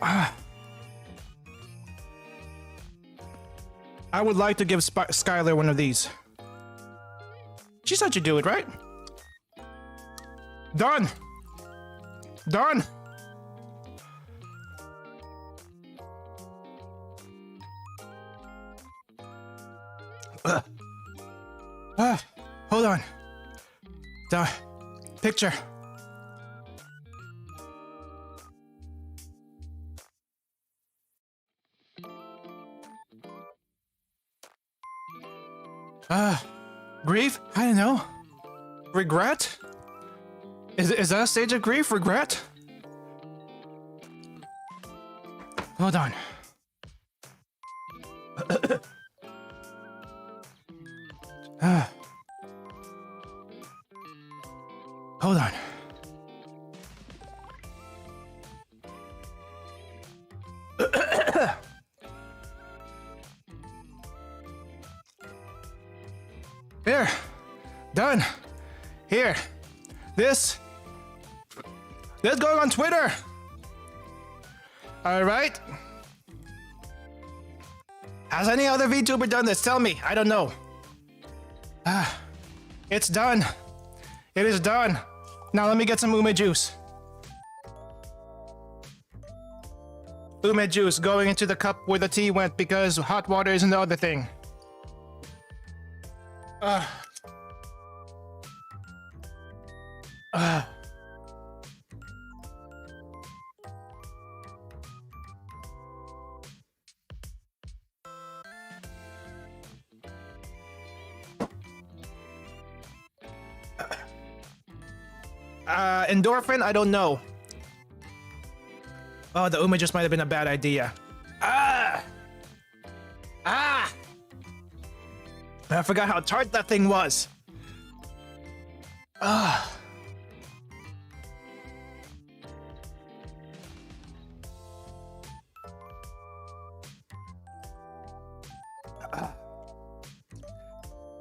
I would like to give Skylar one of these. She said to do it, right? Done! Done! Hold on. Picture. Grief? I don't know. Regret? Is that a stage of grief? Regret? Hold on. Hold on. Here. Done. Here. This going on Twitter. All right. Has any other VTuber done this? Tell me. I don't know. It's done. It is done. Now let me get some ume juice. Ume juice going into the cup where the tea went because hot water isn't the other thing. Uh, endorphin? I don't know. Oh, the Uma just might have been a bad idea. Ah! Ah! I forgot how tart that thing was. Ah.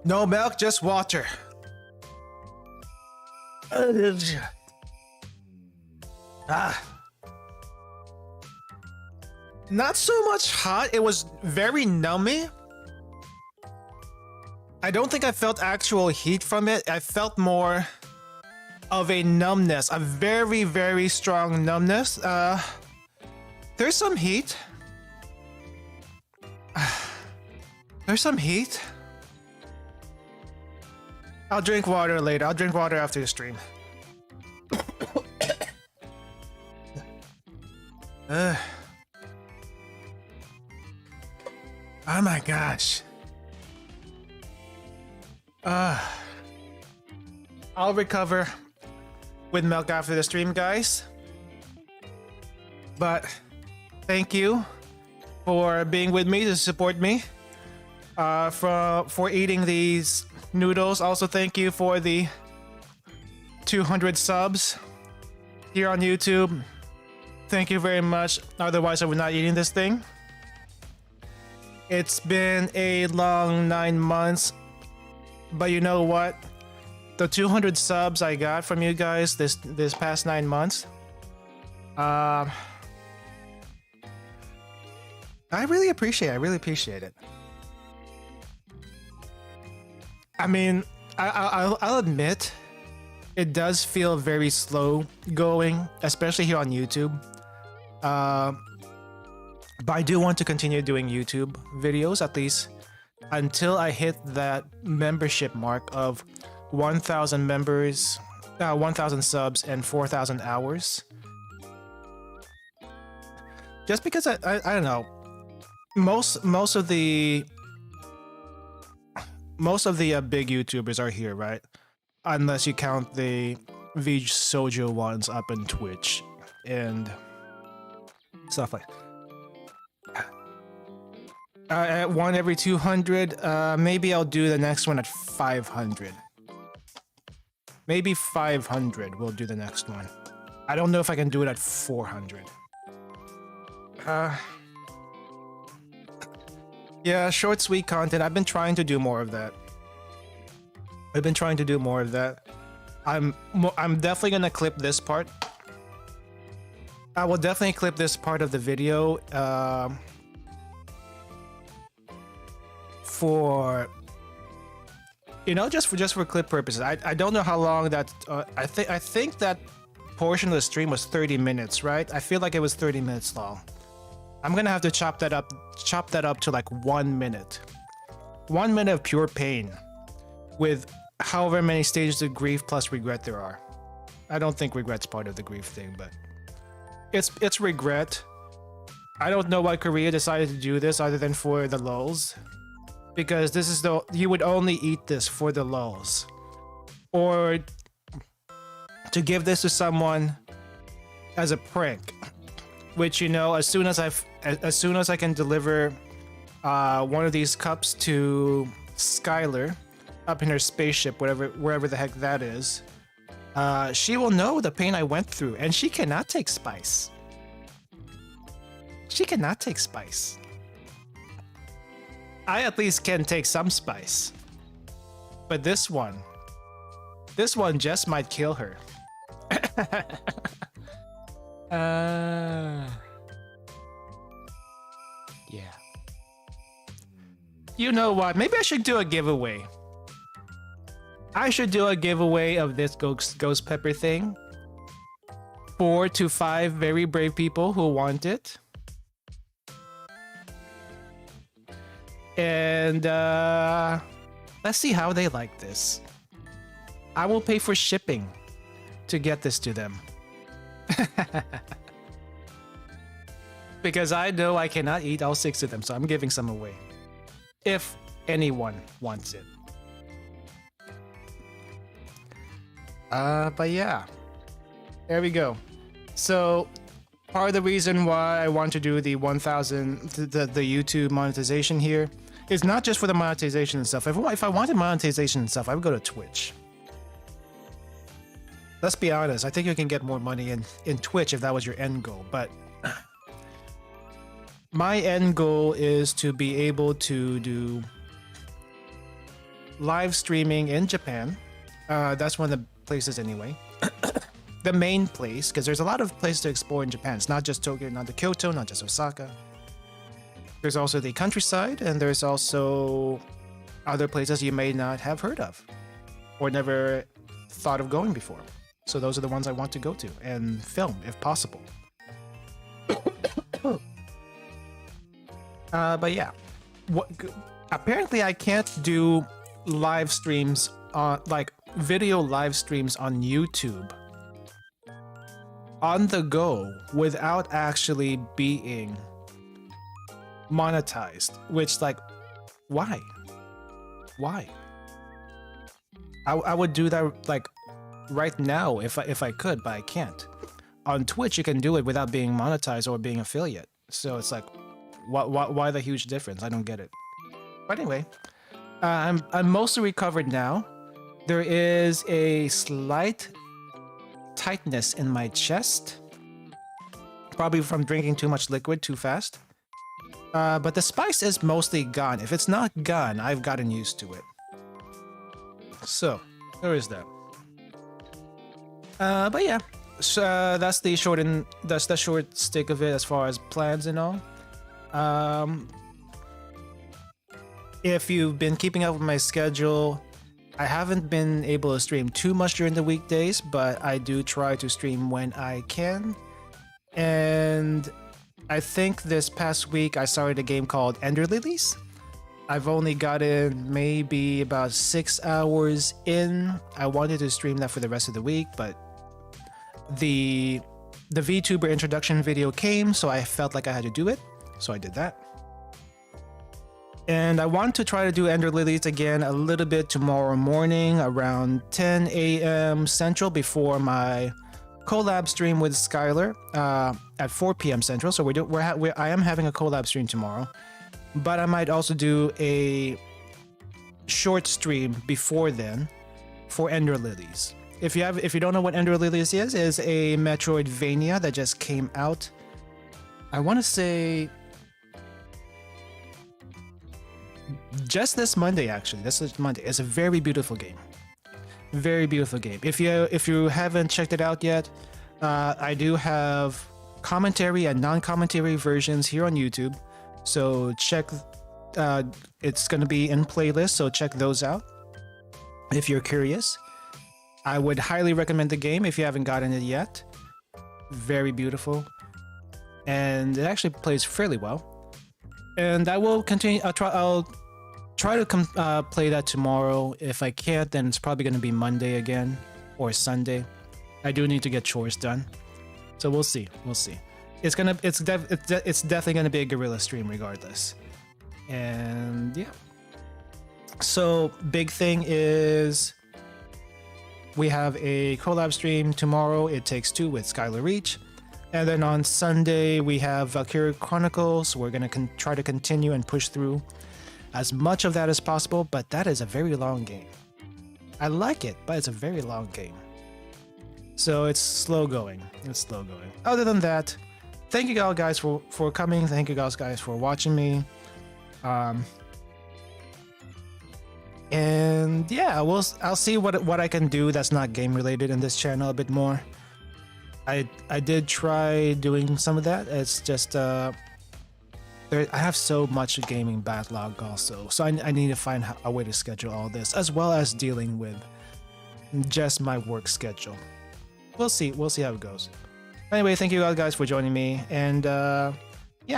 No milk, just water. Ah. Not so much hot. It was very nummy. I don't think I felt actual heat from it. I felt more of a numbness, a very, very strong numbness. There's some heat. There's some heat. I'll drink water later. I'll drink water after the stream. Oh my gosh. I'll recover with milk after the stream, guys. But thank you for being with me to support me. For eating these noodles. Also, thank you for the 200 subs here on YouTube. Thank you very much. Otherwise, I would not eating this thing. It's been a long 9 months, but you know what? The 200 subs I got from you guys this past 9 months, I really appreciate it. I really appreciate it. I mean, I'll admit, it does feel very slow going, especially here on YouTube. But I do want to continue doing YouTube videos, at least until I hit that membership mark of 1,000 members, 1,000 subs, and 4,000 hours. Just because I don't know, most of the big YouTubers are here, right? Unless you count the Vij Sojo ones up in Twitch and stuff like. At 1 every 200, maybe I'll do the next one at 500. Maybe 500 we'll do the next one. I don't know if I can do it at 400. Yeah, short, sweet content. I've been trying to do more of that. I'm definitely gonna clip this part. I will definitely clip this part of the video for, you know, just for clip purposes. I don't know how long that I think that portion of the stream was 30 minutes, right? I feel like it was 30 minutes long. I'm gonna have to chop that up to like 1 minute. 1 minute of pure pain with however many stages of grief plus regret there are. I don't think regret's part of the grief thing, but it's regret. I don't know why Korea decided to do this other than for the lulz, because this is you would only eat this for the lulz, or to give this to someone as a prank. Which, you know, as soon as I can deliver one of these cups to Skylar up in her spaceship, wherever the heck that is, she will know the pain I went through, and she cannot take spice. She cannot take spice. I at least can take some spice, but this one just might kill her. Yeah. You know what? Maybe I should do a giveaway. I should do a giveaway of this ghost pepper thing. 4 to 5 very brave people who want it. And let's see how they like this. I will pay for shipping. to get this to them. Because I know I cannot eat all 6 of them, so I'm giving some away. If anyone wants it. But yeah. There we go. So, part of the reason why I want to do the 1000, the YouTube monetization here is not just for the monetization and stuff. If I wanted monetization and stuff, I would go to Twitch. Let's be honest, I think you can get more money in Twitch if that was your end goal, but my end goal is to be able to do live streaming in Japan. That's one of the places anyway. The main place, because there's a lot of places to explore in Japan. It's not just Tokyo, not just Kyoto, not just Osaka. There's also the countryside, and there's also other places you may not have heard of or never thought of going before. So those are the ones I want to go to and film if possible. But yeah, apparently I can't do live streams on like video live streams on YouTube on the go without actually being monetized, which like why I would do that like right now if I could, but I can't. On Twitch you can do it without being monetized or being affiliate, so it's like why the huge difference? I don't get it. But anyway, I'm mostly recovered now. There is a slight tightness in my chest, probably from drinking too much liquid too fast. But the spice is mostly gone. If it's not gone, I've gotten used to it. So there is that. But yeah, so that's the short stick of it as far as plans and all. If you've been keeping up with my schedule, I haven't been able to stream too much during the weekdays, but I do try to stream when I can. And I think this past week I started a game called Ender Lilies. I've only gotten maybe about 6 hours in. I wanted to stream that for the rest of the week, but the VTuber introduction video came, so I felt like I had to do it. So I did that. And I want to try to do Ender Lilies again a little bit tomorrow morning around 10 a.m. Central before my collab stream with Skylar at 4 p.m. Central. So I am having a collab stream tomorrow, but I might also do a short stream before then for Ender Lilies. If you don't know what Ender Lilies is a Metroidvania that just came out. I want to say just this Monday, actually. This is Monday. It's a very beautiful game. Very beautiful game. If you haven't checked it out yet, I do have commentary and non-commentary versions here on YouTube. So check. It's going to be in playlists, so check those out if you're curious. I would highly recommend the game if you haven't gotten it yet. Very beautiful, and it actually plays fairly well. And I will continue. I'll try to play that tomorrow. If I can't, then it's probably going to be Monday again or Sunday. I do need to get chores done, so we'll see. We'll see. It's definitely going to be a guerrilla stream regardless. And yeah. So big thing is we have a collab stream tomorrow. It Takes Two with Skylar Reach. And then on Sunday, we have Valkyria Chronicles. We're going to try to continue and push through as much of that as possible, but that is a very long game. I like it, but it's a very long game. So it's slow going. It's slow going. Other than that, thank you all guys for coming. Thank you guys for watching me. And yeah, I'll see what I can do that's not game related in this channel a bit more. I did try doing some of that. It's just I have so much gaming backlog also, so I need to find a way to schedule all this, as well as dealing with just my work schedule. We'll see how it goes. Anyway, thank you all guys for joining me, and yeah,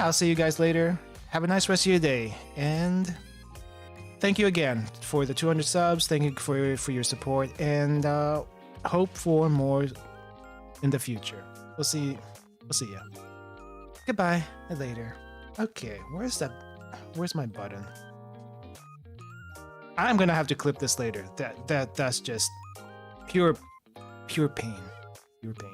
I'll see you guys later. Have a nice rest of your day, and thank you again for the 200 subs. Thank you for your support, and hope for more in the future. We'll see. We'll see ya. Goodbye. Later. Okay, where's my button? I'm gonna have to clip this later. That's just pure pain. Pure pain.